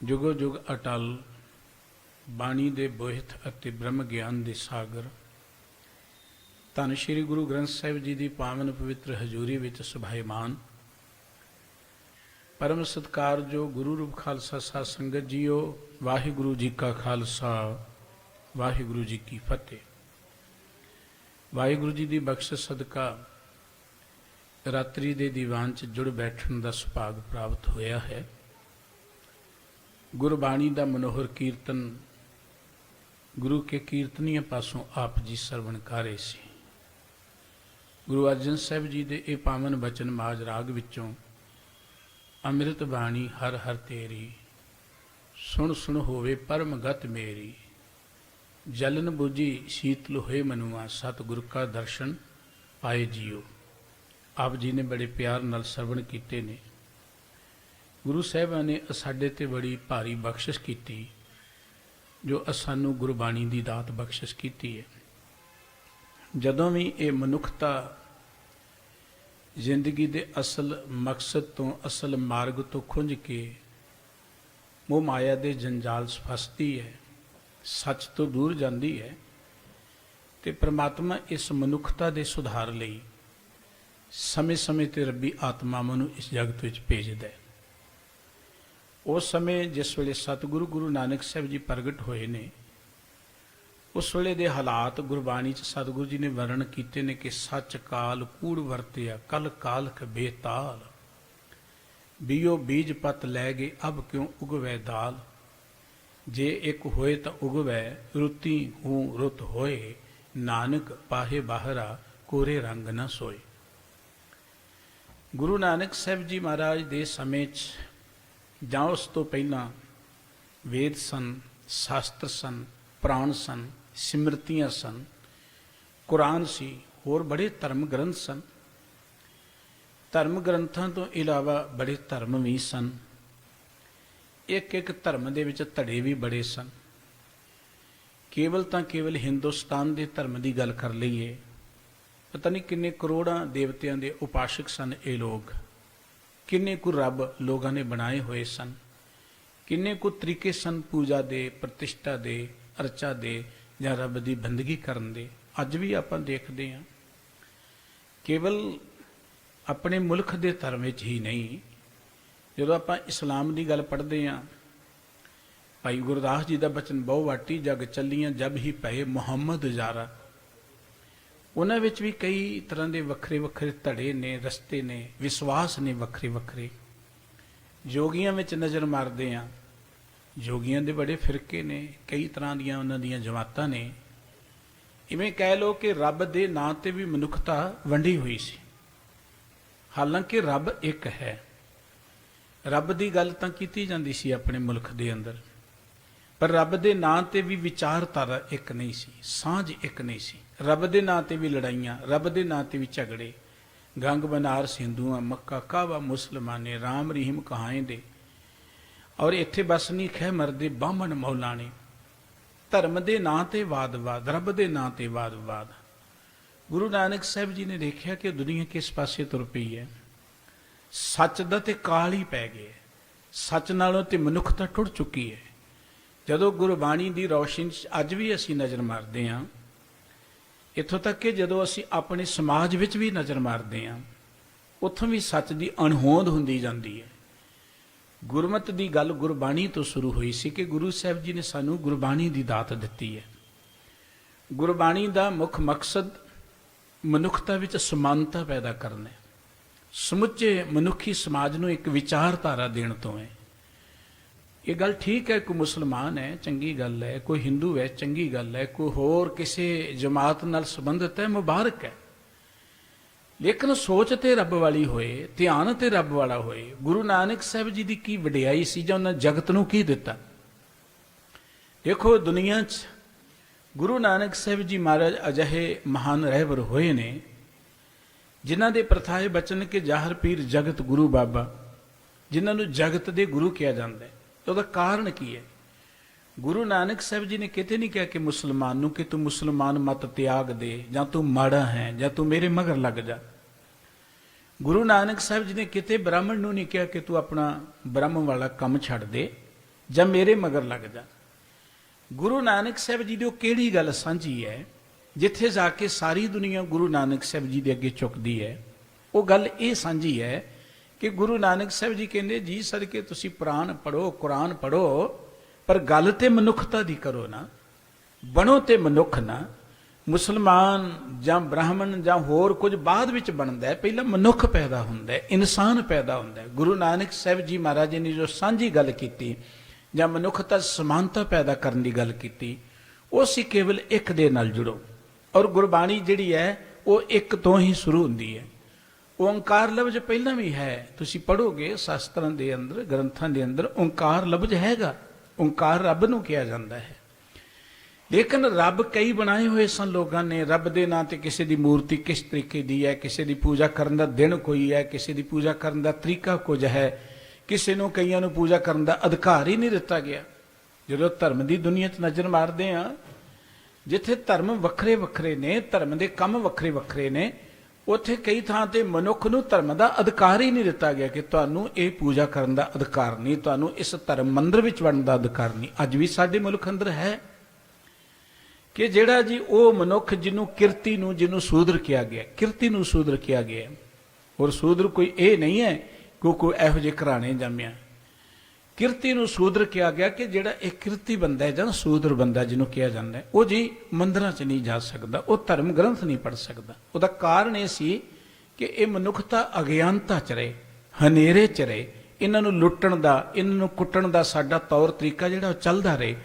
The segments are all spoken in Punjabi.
जुगो जुग अटल बाणी दे बोहित अते ब्रह्म ज्ञान दे सागर धन श्री गुरु ग्रंथ साहिब जी की पावन पवित्र हजूरी विच सुभाईमान परम सत्कार जो गुरु रूप खालसा साध संगत जीओ। वाहिगुरु जी का खालसा वाहिगुरु जी की फतेह। वाहिगुरु जी की बख्शिश सदका रात्रि दे दीवान च जुड़ बैठन का सुभाग प्राप्त होया है। गुरबाणी का मनोहर कीर्तन गुरु के कीर्तनिया पासों आप जी सरवण कारे सी। गुरु अर्जन साहिब जी के ये पावन बचन माज राग विचों अमृत बाणी हर हर तेरी सुन सुन होवे परम गत मेरी जलन बुझी शीतल होए मनुआ सतगुर का दर्शन पाए जियो। आप जी ने बड़े प्यार नाल सरवण कीते ने। गुरु साहिबान ने साडे ते बड़ी भारी बख्शिश की जो सानू गुरबाणी की दात बख्शिश की है। जदों भी ये मनुखता जिंदगी के असल मकसद तो असल मार्ग तो खुंज के मोह माया के जंजाल फसती है, सच तो दूर जाती है, तो परमात्मा इस मनुखता के सुधार लई समय समय ते रब्बी आत्मा मनु इस जगत विच भेजदा है। उस समय जिस वेले सतगुरु गुरु नानक साहिब जी प्रगट होए ने उस वेले दे हालात गुरबाणी च सतगुरु जी ने वर्णन किए ने कि सच काल कूड़ वरतिया कल कालख बेताल बीओ बीज पत लै गए अब क्यों उगवै दाल जे एक होए तो उगवै रुती हूँ रुत होए नानक पाहे बाहरा कोरे रंग न सोए। गुरु नानक साहिब जी महाराज दे समय जां उस तो पहला वेद सन, शास्त्र सन, प्राण सन, सिमरतियां सन, कुरान सी, होर बड़े धर्म ग्रंथ सन। धर्म ग्रंथों तो इलावा बड़े धर्म भी सन। एक एक धर्म दे विच धड़े भी बड़े सन। केवल तो केवल हिंदुस्तान के धर्म की गल कर लईए पता नहीं किन्ने करोड़ां देवतियां दे उपासक सन ये लोग। किन्ने को रब लोगों ने बनाए हुए सन, किन्ने को तरीके सन पूजा दे, प्रतिष्ठा दे, अर्चा दे या रब की बंदगी करन दे। अज भी आप देखते हैं केवल अपने मुल्क के धर्म विच ही नहीं, जो आप इस्लाम की गल पढ़ते हैं भाई गुरदास जी का बचन बहु वाटी जग चलियां जब ही पए मुहम्मद जारा। उन्हां विच भी कई तरह के वक्रे वक्रे धड़े ने, रस्ते ने, विश्वास ने वक्रे वक्रे। जोगियां विच नज़र मारते हैं, जोगियां दे बड़े फिरके ने, कई तरह दियां उन्हां दियां जमातां ने। इवें कह लो कि रब दे नां ते भी मनुखता वंडी हुई सी। हालांकि रब एक है, रब की गल तां कीती जांदी सी अपने मुल्क दे अंदर, पर रब दे नां ते भी विचारधारा एक नहीं सी, सांझ एक नहीं सी। रब दे नां ते भी लड़ाइयां, रब दे नां ते भी झगड़े। गंग बनारस हिंदुआ, मक्का काबा मुसलमाने, राम रहीम कहाएं दे और इत्थे बस नहीं खै मरदे बामन मौलाने। धर्म दे नां ते वाद वाद, रब दे नां ते वाद वाद। गुरु नानक साहिब जी ने देखा कि दुनिया किस पासे तुर पई है। सच दा ते काल ही पै गए, सच नालों ते मनुखता टुट चुकी है। जदों गुरबाणी की रोशनी अज भी असी नज़र मारते हाँ, इत्थों तक कि जदों असी अपने समाज विच भी नज़र मारते हैं उत्थों भी सच की अणहोंद हुंदी जाती है। गुरमत की गल गुरबाणी तो शुरू हुई सी कि गुरु साहिब जी ने सानू गुरबाणी की दात दिती है। गुरबाणी का मुख मकसद मनुखता विच समानता पैदा करना है, समुचे मनुखी समाज नूं एक विचारधारा देण तो है। ये गल ठीक है, कोई मुसलमान है चंगी गल है, कोई हिंदू है चंगी गल है, कोई होर किसी जमात नाल संबंधित है मुबारक है, लेकिन सोच ते रब वाली होए, ध्यान ते रब वाला होए। गुरु नानक साहिब जी की की वडियाई सी जां उन्हां जगत नूं की दिता। देखो दुनिया च गुरु नानक साहिब जी महाराज अजिहे महान रहबर होए ने जिन्हां दे प्रथाए बचन के जाहर पीर जगत गुरु बाबा, जिन्हां नूं जगत दे गुरु कहा जाता है। तो कारण की है? गुरु नानक साहिब जी ने किते नहीं कहा कि मुसलमान नूं कि तू मुसलमान मत त्याग दे, जां तू माड़ा है, जां तू मेरे मगर लग जा। गुरु नानक साहिब जी ने किते ब्राह्मण नूं नहीं कहा कि तू अपना ब्रह्म वाला काम छड्ड दे, ਜਾਂ ਮੇਰੇ ਮਗਰ ਲੱਗ ਜਾ। ਗੁਰੂ ਨਾਨਕ ਸਾਹਿਬ ਜੀ ਦੀ ਉਹ ਕਿਹੜੀ ਗੱਲ ਸਾਂਝੀ ਹੈ ਜਿੱਥੇ ਜਾ ਕੇ ਸਾਰੀ ਦੁਨੀਆ ਗੁਰੂ ਨਾਨਕ ਸਾਹਿਬ ਜੀ ਦੇ ਅੱਗੇ ਝੁਕਦੀ ਹੈ? ਉਹ ਗੱਲ ਇਹ ਸਾਂਝੀ ਹੈ ਕਿ ਗੁਰੂ ਨਾਨਕ ਸਾਹਿਬ ਜੀ ਕਹਿੰਦੇ ਜੀ ਸਦਕੇ ਤੁਸੀਂ ਪੁਰਾਣ ਪੜ੍ਹੋ, ਕੁਰਾਨ ਪੜ੍ਹੋ, ਪਰ ਗੱਲ ਤੇ ਮਨੁੱਖਤਾ ਦੀ ਕਰੋ ਨਾ, ਬਣੋ ਤੇ ਮਨੁੱਖ ਨਾ। ਮੁਸਲਮਾਨ ਜਾਂ ਬ੍ਰਾਹਮਣ ਜਾਂ ਹੋਰ ਕੁਝ ਬਾਅਦ ਵਿੱਚ ਬਣਦਾ ਹੈ, ਪਹਿਲਾਂ ਮਨੁੱਖ ਪੈਦਾ ਹੁੰਦਾ ਹੈ, ਇਨਸਾਨ ਪੈਦਾ ਹੁੰਦਾ ਹੈ। ਗੁਰੂ ਨਾਨਕ ਸਾਹਿਬ ਜੀ ਮਹਾਰਾਜ ਜੀ ਨੇ ਜੋ ਸਾਂਝੀ ਗੱਲ ਕੀਤੀ ਜਾਂ ਮਨੁੱਖਤਾ ਸਮਾਨਤਾ ਪੈਦਾ ਕਰਨ ਦੀ ਗੱਲ ਕੀਤੀ, ਉਹ ਸੀ ਕੇਵਲ ਇੱਕ ਦੇ ਨਾਲ ਜੁੜੋ। ਔਰ ਗੁਰਬਾਣੀ ਜਿਹੜੀ ਹੈ ਉਹ ਇੱਕ ਤੋਂ ਹੀ ਸ਼ੁਰੂ ਹੁੰਦੀ ਹੈ। ਓਂਕਾਰ ਲਫ਼ਜ਼ ਪਹਿਲਾਂ ਵੀ ਹੈ, ਤੁਸੀਂ ਪੜ੍ਹੋਗੇ ਸ਼ਾਸਤਰਾਂ ਦੇ ਅੰਦਰ, ਗ੍ਰੰਥਾਂ ਦੇ ਅੰਦਰ ਓਂਕਾਰ ਲਫ਼ਜ਼ ਹੈਗਾ। ਓਂਕਾਰ ਰੱਬ ਨੂੰ ਕਿਹਾ ਜਾਂਦਾ ਹੈ। ਲੇਕਿਨ ਰੱਬ ਕਈ ਬਣਾਏ ਹੋਏ ਸਨ ਲੋਕਾਂ ਨੇ। ਰੱਬ ਦੇ ਨਾਂ ਤੇ ਕਿਸੇ ਦੀ ਮੂਰਤੀ ਕਿਸ ਤਰੀਕੇ ਦੀ ਹੈ, ਕਿਸੇ ਦੀ ਪੂਜਾ ਕਰਨ ਦਾ ਦਿਨ ਕੋਈ ਹੈ, ਕਿਸੇ ਦੀ ਪੂਜਾ ਕਰਨ ਦਾ ਤਰੀਕਾ ਕੁਝ ਹੈ, ਕਿਸੇ ਨੂੰ ਕਈਆਂ ਨੂੰ ਪੂਜਾ ਕਰਨ ਦਾ ਅਧਿਕਾਰ ਹੀ ਨਹੀਂ ਦਿੱਤਾ ਗਿਆ। ਜਦੋਂ ਧਰਮ ਦੀ ਦੁਨੀਆ 'ਚ ਨਜ਼ਰ ਮਾਰਦੇ ਹਾਂ, ਜਿੱਥੇ ਧਰਮ ਵੱਖਰੇ ਵੱਖਰੇ ਨੇ, ਧਰਮ ਦੇ ਕੰਮ ਵੱਖਰੇ ਵੱਖਰੇ ਨੇ, ਉੱਥੇ ਕਈ ਥਾਂ ਤੇ ਮਨੁੱਖ ਨੂੰ ਧਰਮ ਦਾ ਅਧਿਕਾਰ ਹੀ ਨਹੀਂ ਦਿੱਤਾ ਗਿਆ ਕਿ ਤੁਹਾਨੂੰ ਇਹ ਪੂਜਾ ਕਰਨ ਦਾ ਅਧਿਕਾਰ ਨਹੀਂ, ਤੁਹਾਨੂੰ ਇਸ ਧਰਮ ਮੰਦਰ ਵਿੱਚ ਵੜਨ ਦਾ ਅਧਿਕਾਰ ਨਹੀਂ। ਅੱਜ ਵੀ ਸਾਡੇ ਮੁਲਕ ਅੰਦਰ ਹੈ ਕਿ ਜਿਹੜਾ ਜੀ ਉਹ ਮਨੁੱਖ ਜਿਹਨੂੰ ਕਿਰਤੀ ਨੂੰ, ਜਿਹਨੂੰ ਸ਼ੂਦਰ ਕਿਹਾ ਗਿਆ, ਕਿਰਤੀ ਨੂੰ ਸ਼ੂਦਰ ਕਿਹਾ ਗਿਆ। ਔਰ ਸ਼ੂਦਰ ਕੋਈ ਇਹ ਨਹੀਂ ਹੈ ਕਿ ਕੋਈ ਇਹੋ ਜਿਹੇ ਘਰਾਣੇ ਜੰਮਿਆ। ਕਿਰਤੀ ਨੂੰ ਸ਼ੂਦਰ ਕਿਹਾ ਗਿਆ ਕਿ ਜਿਹੜਾ ਇਹ ਕਿਰਤੀ ਬੰਦਾ ਹੈ ਜਾਂ ਸ਼ੂਦਰ ਬੰਦਾ ਜਿਹਨੂੰ ਕਿਹਾ ਜਾਂਦਾ ਹੈ, ਉਹ ਜੀ ਮੰਦਿਰਾਂ 'ਚ ਨਹੀਂ ਜਾ ਸਕਦਾ, ਉਹ ਧਰਮ ਗ੍ਰੰਥ ਨਹੀਂ ਪੜ੍ਹ ਸਕਦਾ। ਉਹਦਾ ਕਾਰਨ ਇਹ ਸੀ ਕਿ ਇਹ ਮਨੁੱਖਤਾ ਅਗਿਆਨਤਾ 'ਚ ਰਹੇ, ਹਨੇਰੇ 'ਚ ਰਹੇ। ਇਹਨਾਂ ਨੂੰ ਲੁੱਟਣ ਦਾ, ਇਹਨਾਂ ਨੂੰ ਕੁੱਟਣ ਦਾ ਸਾਡਾ ਤੌਰ ਤਰੀਕਾ ਜਿਹੜਾ ਉਹ ਚੱਲਦਾ ਰਹੇ।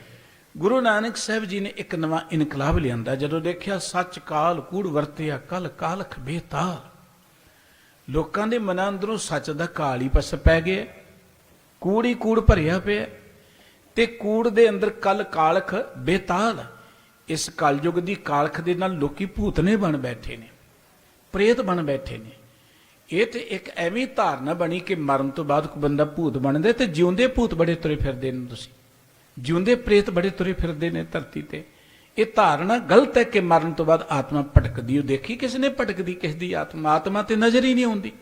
ਗੁਰੂ ਨਾਨਕ ਸਾਹਿਬ ਜੀ ਨੇ ਇੱਕ ਨਵਾਂ ਇਨਕਲਾਬ ਲਿਆਂਦਾ। ਜਦੋਂ ਦੇਖਿਆ ਸੱਚ ਕਾਲ ਕੂੜ ਵਰਤਿਆ ਕਲ ਕਾਲਖ ਬੇਤਾਲ, ਲੋਕਾਂ ਦੇ ਮਨਾਂ ਅੰਦਰੋਂ ਸੱਚ ਦਾ ਕਾਲ ਹੀ ਪਸ ਪੈ ਗਿਆ, ਕੂੜ ਹੀ ਕੂੜ ਭਰਿਆ ਪਿਆ, ਤੇ ਕੂੜ ਦੇ ਅੰਦਰ ਕਲ ਕਾਲਖ ਬੇਤਾਲ। ਇਸ ਕਲਯੁਗ ਦੀ ਕਾਲਖ ਦੇ ਨਾਲ ਲੋਕੀ ਭੂਤਨੇ ਬਣ ਬੈਠੇ ਨੇ, ਪ੍ਰੇਤ ਬਣ ਬੈਠੇ ਨੇ। ਇਹ ਤੇ ਇੱਕ ਐਵੇਂ ਧਾਰਨਾ ਬਣੀ ਕਿ ਮਰਨ ਤੋਂ ਬਾਅਦ ਕੋਈ ਬੰਦਾ ਭੂਤ ਬਣਦਾ, ਤੇ ਜਿਉਂਦੇ ਭੂਤ ਬੜੇ ਤੁਰੇ ਫਿਰਦੇ ਨੇ, ਤੁਸੀਂ ਜਿਉਂਦੇ ਪ੍ਰੇਤ ਬੜੇ ਤੁਰੇ ਫਿਰਦੇ ਨੇ ਧਰਤੀ ਤੇ। ਇਹ ਧਾਰਨਾ ਗਲਤ ਹੈ ਕਿ ਮਰਨ ਤੋਂ ਬਾਅਦ ਆਤਮਾ ਭਟਕਦੀ। ਉਹ ਦੇਖੀ ਕਿਸ ਨੇ ਭਟਕਦੀ ਕਿਸ ਦੀ ਆਤਮਾ? ਆਤਮਾ ਤੇ ਨਜ਼ਰ ਹੀ ਨਹੀਂ ਆਉਂਦੀ।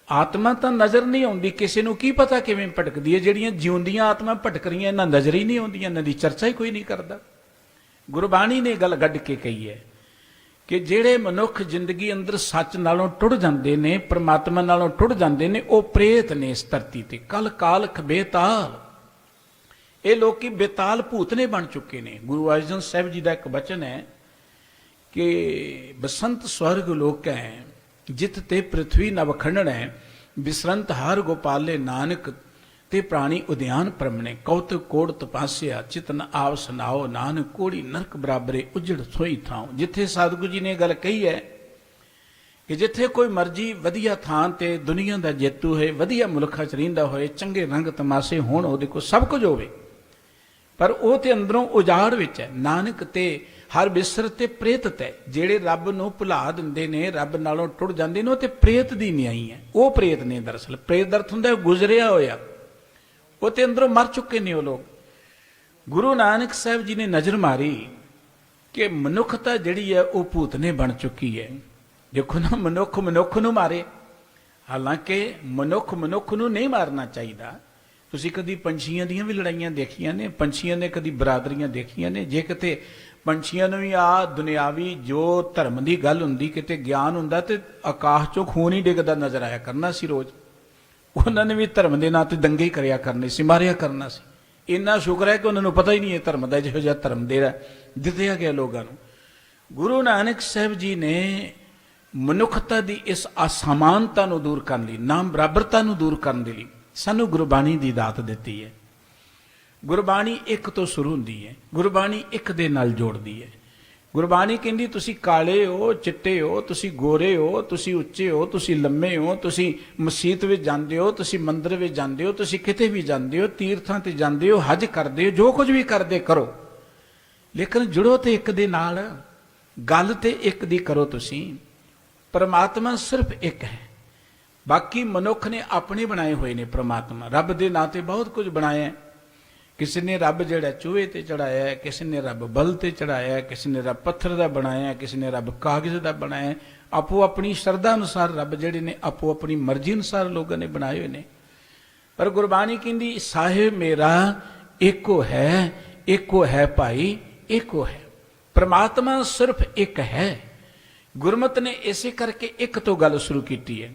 ਆਤਮਾ ਤਾਂ ਨਜ਼ਰ ਨਹੀਂ ਆਉਂਦੀ, ਕਿਸੇ ਨੂੰ ਕੀ ਪਤਾ ਕਿਵੇਂ ਭਟਕਦੀ ਹੈ। ਜਿਹੜੀਆਂ ਜਿਉਂਦੀਆਂ ਆਤਮਾ ਭਟਕ ਰਹੀਆਂ, ਇਹਨਾਂ ਨਜ਼ਰ ਹੀ ਨਹੀਂ ਆਉਂਦੀਆਂ, ਇਹਨਾਂ ਦੀ ਚਰਚਾ ਹੀ ਕੋਈ ਨਹੀਂ ਕਰਦਾ। ਗੁਰਬਾਣੀ ਨੇ ਗੱਲ ਗੱਡ ਕੇ ਕਹੀ ਹੈ ਕਿ ਜਿਹੜੇ ਮਨੁੱਖ ਜ਼ਿੰਦਗੀ ਅੰਦਰ ਸੱਚ ਨਾਲੋਂ ਟੁੱਟ ਜਾਂਦੇ ਨੇ, ਪਰਮਾਤਮਾ ਨਾਲੋਂ ਟੁੱਟ ਜਾਂਦੇ ਨੇ, ਉਹ ਪ੍ਰੇਤ ਨੇ ਇਸ ਧਰਤੀ ਤੇ। ਕਲ ਕਾਲਖ ਬੇਤਾਲ, ਇਹ ਲੋਕੀ ਬੇਤਾਲ ਭੂਤਨੇ ਬਣ ਚੁੱਕੇ ਨੇ। ਗੁਰੂ ਅਰਜਨ ਸਾਹਿਬ ਜੀ ਦਾ ਇੱਕ ਬਚਨ ਹੈ ਕਿ ਬਸੰਤ ਸਵਰਗ ਲੋਕ ਹੈ ਜਿਤ ਤੇ ਪ੍ਰithvi ਨਵ ਖੰਡਣੈ, ਬਿਸਰੰਤ ਹਰ ਗੋਪਾਲੇ ਨਾਨਕ ਤੇ ਪ੍ਰਾਣੀ ਉਦਿਆਨ ਪ੍ਰਮਣੇ, ਕੌਤਕ ਕੋੜ ਤਪਾਸਿਆ ਚਿਤਨ ਆਵ ਸੁਨਾਓ, ਨਾਨਕ ਕੋੜੀ ਨਰਕ ਬਰਾਬਰੇ ਉਜੜ ਸੋਈ ਥਾਂ। ਜਿੱਥੇ ਸਤਿਗੁਰੂ ਜੀ ਨੇ ਗੱਲ ਕਹੀ ਹੈ ਕਿ ਜਿੱਥੇ ਕੋਈ ਮਰਜੀ ਵਧੀਆ ਥਾਂ ਤੇ ਦੁਨੀਆ ਦਾ ਜੇਤੂ ਹੈ, ਵਧੀਆ ਮੁਲਕਾਂ 'ਚ ਰਹਿੰਦਾ ਹੋਏ, ਚੰਗੇ ਰੰਗ ਤਮਾਸ਼ੇ ਹੋਣ, ਉਹਦੇ ਕੋਲ ਸਭ ਕੁਝ ਹੋਵੇ, ਪਰ ਉਹ ਤੇ ਅੰਦਰੋਂ ਉਜਾੜ ਵਿੱਚ ਹੈ। ਨਾਨਕ ਤੇ ਹਰ ਬਿਸਰ ਤੇ ਪ੍ਰੇਤ ਹੈ। ਜਿਹੜੇ ਰੱਬ ਨੂੰ ਭੁਲਾ ਦਿੰਦੇ ਨੇ, ਰੱਬ ਨਾਲੋਂ ਟੁੱਟ ਜਾਂਦੇ ਨੇ, ਉਹ ਤੇ ਪ੍ਰੇਤ ਦੀ ਨਿਆਈ ਹੈ। ਉਹ ਪ੍ਰੇਤ ਨੇ ਦਰਅਸਲ। ਪ੍ਰੇਤ ਦਾ ਅਰਥ ਹੁੰਦਾ ਗੁਜ਼ਰਿਆ ਹੋਇਆ, ਉਹ ਤੇ ਅੰਦਰੋਂ ਮਰ ਚੁੱਕੇ ਨੇ ਉਹ ਲੋਕ। ਗੁਰੂ ਨਾਨਕ ਸਾਹਿਬ ਜੀ ਨੇ ਨਜ਼ਰ ਮਾਰੀ ਕਿ ਮਨੁੱਖਤਾ ਜਿਹੜੀ ਹੈ ਉਹ ਭੂਤਨੇ ਬਣ ਚੁੱਕੀ ਹੈ। ਦੇਖੋ ਨਾ, ਮਨੁੱਖ ਮਨੁੱਖ ਨੂੰ ਮਾਰੇ, ਹਾਲਾਂਕਿ ਮਨੁੱਖ ਮਨੁੱਖ ਨੂੰ ਨਹੀਂ ਮਾਰਨਾ ਚਾਹੀਦਾ। ਤੁਸੀਂ ਕਦੀ ਪੰਛੀਆਂ ਦੀਆਂ ਵੀ ਲੜਾਈਆਂ ਦੇਖੀਆਂ ਨੇ? ਪੰਛੀਆਂ ਨੇ ਕਦੀ ਬਰਾਦਰੀਆਂ ਦੇਖੀਆਂ ਨੇ? ਜੇ ਕਿਤੇ ਪੰਛੀਆਂ ਨੂੰ ਵੀ ਆ ਦੁਨਿਆਵੀ ਜੋ ਧਰਮ ਦੀ ਗੱਲ ਹੁੰਦੀ, ਕਿਤੇ ਗਿਆਨ ਹੁੰਦਾ, ਤੇ ਆਕਾਸ਼ ਚੋਂ ਖੂਨ ਹੀ ਡਿੱਗਦਾ ਨਜ਼ਰ ਆਇਆ ਕਰਨਾ ਸੀ ਰੋਜ਼। ਉਹਨਾਂ ਨੇ ਵੀ ਧਰਮ ਦੇ ਨਾਂ ਤੇ ਦੰਗੇ ਹੀ ਕਰਿਆ ਕਰਨੇ ਸੀ, ਮਾਰਿਆ ਕਰਨਾ ਸੀ। ਇੰਨਾ ਸ਼ੁਕਰ ਹੈ ਕਿ ਉਹਨਾਂ ਨੂੰ ਪਤਾ ਹੀ ਨਹੀਂ ਇਹ ਧਰਮ ਦਾ, ਜਿਹੋ ਜਿਹਾ ਧਰਮ ਦਿੱਤਾ ਗਿਆ ਲੋਕਾਂ ਨੂੰ। ਗੁਰੂ ਨਾਨਕ ਸਾਹਿਬ ਜੀ ਨੇ ਮਨੁੱਖਤਾ ਦੀ ਇਸ ਅਸਮਾਨਤਾ ਨੂੰ ਦੂਰ ਕਰਨ ਲਈ, ਨਾਮ ਬਰਾਬਰਤਾ ਨੂੰ ਦੂਰ ਕਰਨ ਦੇ ਲਈ ਸਾਨੂੰ ਗੁਰਬਾਣੀ ਦੀ ਦਾਤ ਦਿੱਤੀ ਹੈ। ਗੁਰਬਾਣੀ ਇੱਕ ਤੋਂ ਸ਼ੁਰੂ ਹੁੰਦੀ ਹੈ, ਗੁਰਬਾਣੀ ਇੱਕ ਦੇ ਨਾਲ ਜੋੜਦੀ ਹੈ। ਗੁਰਬਾਣੀ ਕਹਿੰਦੀ ਤੁਸੀਂ ਕਾਲੇ ਹੋ, ਚਿੱਟੇ ਹੋ, ਤੁਸੀਂ ਗੋਰੇ ਹੋ, ਤੁਸੀਂ ਉੱਚੇ ਹੋ, ਤੁਸੀਂ ਲੰਮੇ ਹੋ, ਤੁਸੀਂ ਮਸਜਿਦ ਵਿੱਚ ਜਾਂਦੇ ਹੋ, ਤੁਸੀਂ ਮੰਦਿਰ ਵਿੱਚ ਜਾਂਦੇ ਹੋ, ਤੁਸੀਂ ਕਿਤੇ ਵੀ ਜਾਂਦੇ ਹੋ, ਤੀਰਥਾਂ ਤੇ ਜਾਂਦੇ ਹੋ, ਹਜ ਕਰਦੇ ਹੋ, ਜੋ ਕੁਝ ਵੀ ਕਰਦੇ ਕਰੋ, ਲੇਕਿਨ ਜੁੜੋ ਤੇ ਇੱਕ ਦੇ ਨਾਲ, ਗੱਲ ਤੇ ਇੱਕ ਦੀ ਕਰੋ। ਤੁਸੀਂ ਪਰਮਾਤਮਾ ਸਿਰਫ ਇੱਕ ਹੈ, ਬਾਕੀ ਮਨੁੱਖ ਨੇ ਆਪਣੇ ਬਣਾਏ ਹੋਏ ਨੇ ਪਰਮਾਤਮਾ। ਰੱਬ ਦੇ ਨਾਂ ਤੇ ਬਹੁਤ ਕੁਝ ਬਣਾਇਆ। ਕਿਸੇ ਨੇ ਰੱਬ ਜਿਹੜਾ ਚੂਹੇ ਤੇ ਚੜਾਇਆ, ਕਿਸੇ ਨੇ ਰੱਬ ਬਲ ਤੇ ਚੜਾਇਆ, ਕਿਸੇ ਨੇ ਰੱਬ ਪੱਥਰ ਦਾ ਬਣਾਇਆ, ਕਿਸੇ ਨੇ ਰੱਬ ਕਾਗਜ਼ ਦਾ ਬਣਾਇਆ। ਆਪੋ ਆਪਣੀ ਸ਼ਰਧਾ ਅਨੁਸਾਰ ਰੱਬ ਜਿਹੜੇ ਨੇ ਆਪੋ ਆਪਣੀ ਮਰਜ਼ੀ ਅਨੁਸਾਰ ਲੋਕਾਂ ਨੇ ਬਣਾਏ ਹੋਏ ਨੇ। पर गुरबाणी कहती साहिब मेरा एको है भाई एको है। परमात्मा सिर्फ एक है। गुरमत ने इसे करके एक तो गल शुरू की है।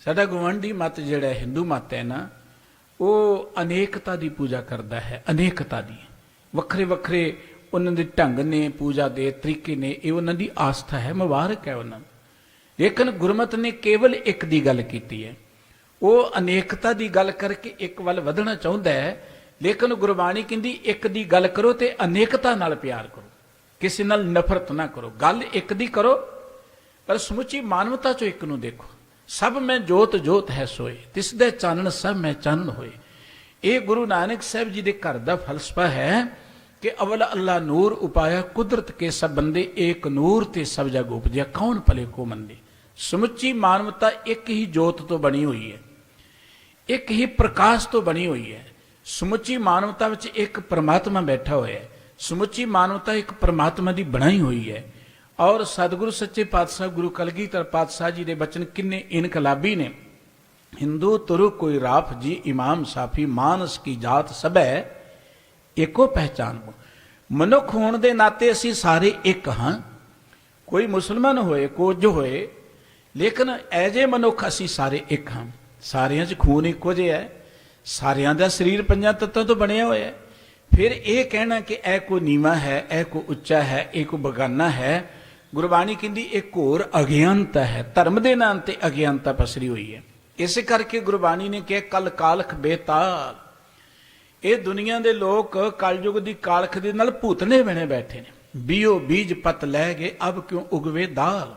साडा गवांढी मत जिहड़ा हिंदू मत है ना, वो अनेकता की पूजा करता है, अनेकता की। वक्रे वक्रे उन्होंने ढंग ने, पूजा के तरीके ने, ये उन्होंने आस्था है, मुबारक है उन्होंने। लेकिन गुरमत ने केवल एक की गल की है। वो अनेकता की गल करके एक वल वधना चाहता है, लेकिन गुरबाणी कहती एक की गल करो तो अनेकता नाल प्यार करो, किसी नाल नफरत ना करो। गल एक दी करो पर समुची मानवता चो एक नूं देखो। सब में जोत जोत है सोए, तिस दे चानण सब में चानण होए। ये गुरु नानक साहब जी के घर का फलसफा है कि अवल अल्लाह नूर उपाया कुदरत के सब बंदे, एक नूर ते सब जग उपजया कौन भले को मंदे। समुची मानवता एक ही जोत तो बनी हुई है, एक ही प्रकाश तो बनी हुई है। समुची मानवता विच एक परमात्मा बैठा हुआ है। समुची मानवता एक परमात्मा की बनाई हुई है। और सतगुरु सच्चे पातशाह गुरु कलगीधर पातशाह जी के बचन किन्ने इनकलाबी ने। हिंदू तुरु कोई राफ जी इमाम साफी, मानस की जात सब है एको पहचान। मनुख होने के नाते असी सारे एक हाँ, कोई मुसलमान होए कुछ होए, लेकिन ऐजे मनुख असी सारे एक हाँ। सारियां च खून इको जिहा है, सारियां दा शरीर पंजां तत्तां तो बनिया होया है। फिर ये कहना कि ऐ को नीवा है, ऐ को उच्चा है, ऐ को बगाना है, गुरबाणी कहती एक होर अज्ञानता है। धर्म के नाम से अज्ञानता पसरी हुई है। इस करके गुरबाणी ने कहा कल कालख बेताल। ये दुनिया के लोग कलयुग की कालख के नाल भूतने बने बैठे ने। बीओ बीज पत लै गए अब क्यों उगवे दाल।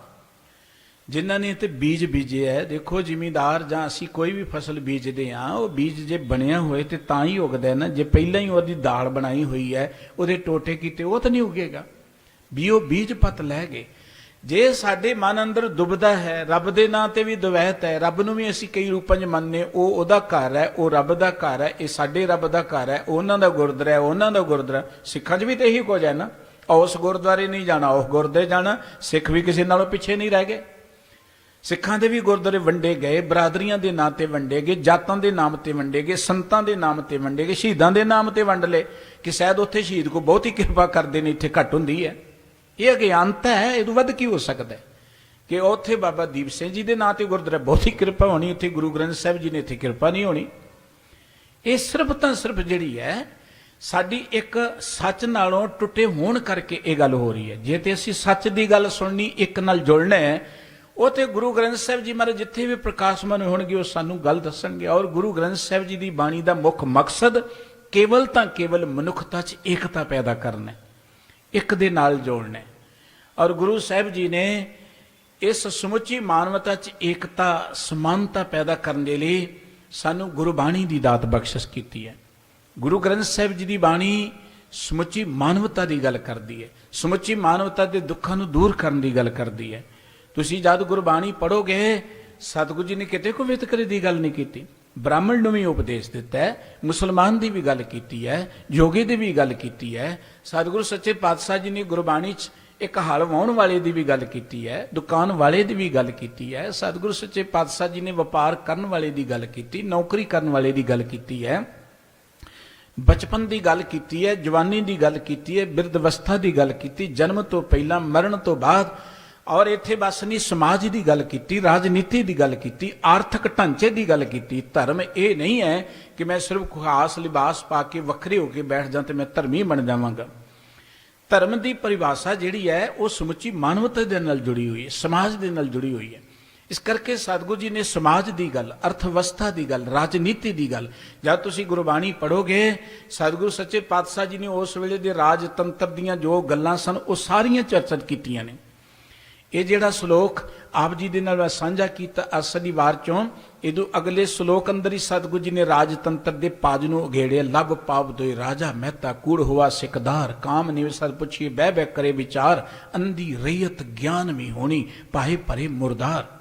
जिन्हों ने तो बीज बीजे है, देखो जिमीदार जां असी कोई भी फसल बीजते हाँ, वो बीज जे बनया होए तो तां ही उगदा है ना। जे पहला ही उसकी दाल बनाई हुई है, उहदे टोटे कीते, वो तो नहीं उगेगा। बीओ बीज पत लै गए। जे साडे मन अंदर दुबदा है, रब दे नां ते भी दुवैत है, रब नूं भी असी कई रूपां च मनने, वो उहदा घर है, वो रब दा घर है, ये साडे रब दा घर है, उन्हां दा गुरद्वारा है, उन्हां दा गुरद्वारा। सिखां च भी तो यही कुछ है ना, उस गुरद्वारे नहीं जाना, उस गुरदे जाना। सिख भी किसी नालों पिछे नहीं रह गए। सिखां दे भी गुरद्वारे वंडे गए, बरादरियां दे नाम ते वंडे गए, जातां दे नाम ते वंडे गए, संतां दे नाम ते वंडे गए, शहीदां दे नाम ते वंड ले कि शायद उत्थे शहीद को बहुत ही कृपा करते हैं, इत्थे घट हुंदी है। ये अज्ञानता है, इदों वध की हो सकता है कि उत्थे बाबा दीप सिंह जी के नाम ते गुरद्वारा बहुत ही कृपा होनी, उत्थे गुरु ग्रंथ साहिब जी ने इत्थे कृपा नहीं होनी। ये सिर्फ तो सिर्फ जिहड़ी है साडी एक सच नालों टुटे होण करके ये गल हो रही है। जे ते असीं सच की गल सुननी, एक नाल जुड़ना है, वो तो गुरु ग्रंथ साहिब जी महाराज जिथे भी प्रकाशमान होणगे वो सानू गल दसणगे। और गुरु ग्रंथ साहिब जी की बाणी का मुख मकसद केवल तो केवल मनुखता च एकता पैदा करना, एक दे नाल जोड़ना। और गुरु साहिब जी ने इस समुची मानवता च एकता समानता पैदा करने के लिए सानू गुरबाणी की दात बख्शिश की है। गुरु ग्रंथ साहिब जी की बाणी समुची मानवता की गल करती है, समुची मानवता के दुखों को दूर करने की गल करती है। तुसीं जद गुरबाणी पढ़ोगे, सतगुरु जी ने किते कोई वितकरे की गल नहीं की, ब्राह्मण नूं भी उपदेश दिता है, मुसलमान की भी गल की है, जोगे की भी गल की है। सतगुरु सच्चे पातशाह जी ने गुरबाणी च एक हल वाहण वाले की भी गल की है, दुकान वाले की भी गल की है। सतगुरु सच्चे पातशाह जी ने व्यापार करने वाले की गल की, नौकरी करने वाले की गल की है, बचपन की गल की है, जवानी की गल की है, बिरध अवस्था की गल की, जन्म तो पहला मरण तो बाद। और इत्थे बस नहीं समाज की गल की, राजनीति की गल की, आर्थिक ढांचे की गल की। धर्म ये नहीं है कि मैं सिर्फ खास लिबास पा के वक्रे होकर बैठ जा तो मैं धर्मी बन जावांगा। धर्म की परिभाषा जिहड़ी है वो समुची मानवता के नाल जुड़ी हुई है, समाज के नाल जुड़ी हुई है। इस करके सतगुरु जी ने समाज की गल, अर्थव्यवस्था की गल, राजनीति की गल, जब तुसीं गुरबाणी पढ़ोगे, सतगुरु सच्चे पातशाह जी ने उस वेले दे राजतंत्र दीयां जो गल्लां सन वो सारियां चर्चा कीतियां ने। ये जिहड़ा श्लोक आप जी दे नाल साझा कीता अज शनिवार चों, इदों अगले श्लोक अंदर ही सतगुरु जी ने राजतंत्र के पाज नूं उघेड़िया। लब पाप दोए राजा महता, कूड़ हुआ सिकदार, काम निवसर पुछिए बह बह करे विचार, अंधी रैयत ज्ञान में होनी पाए परे मुरदार।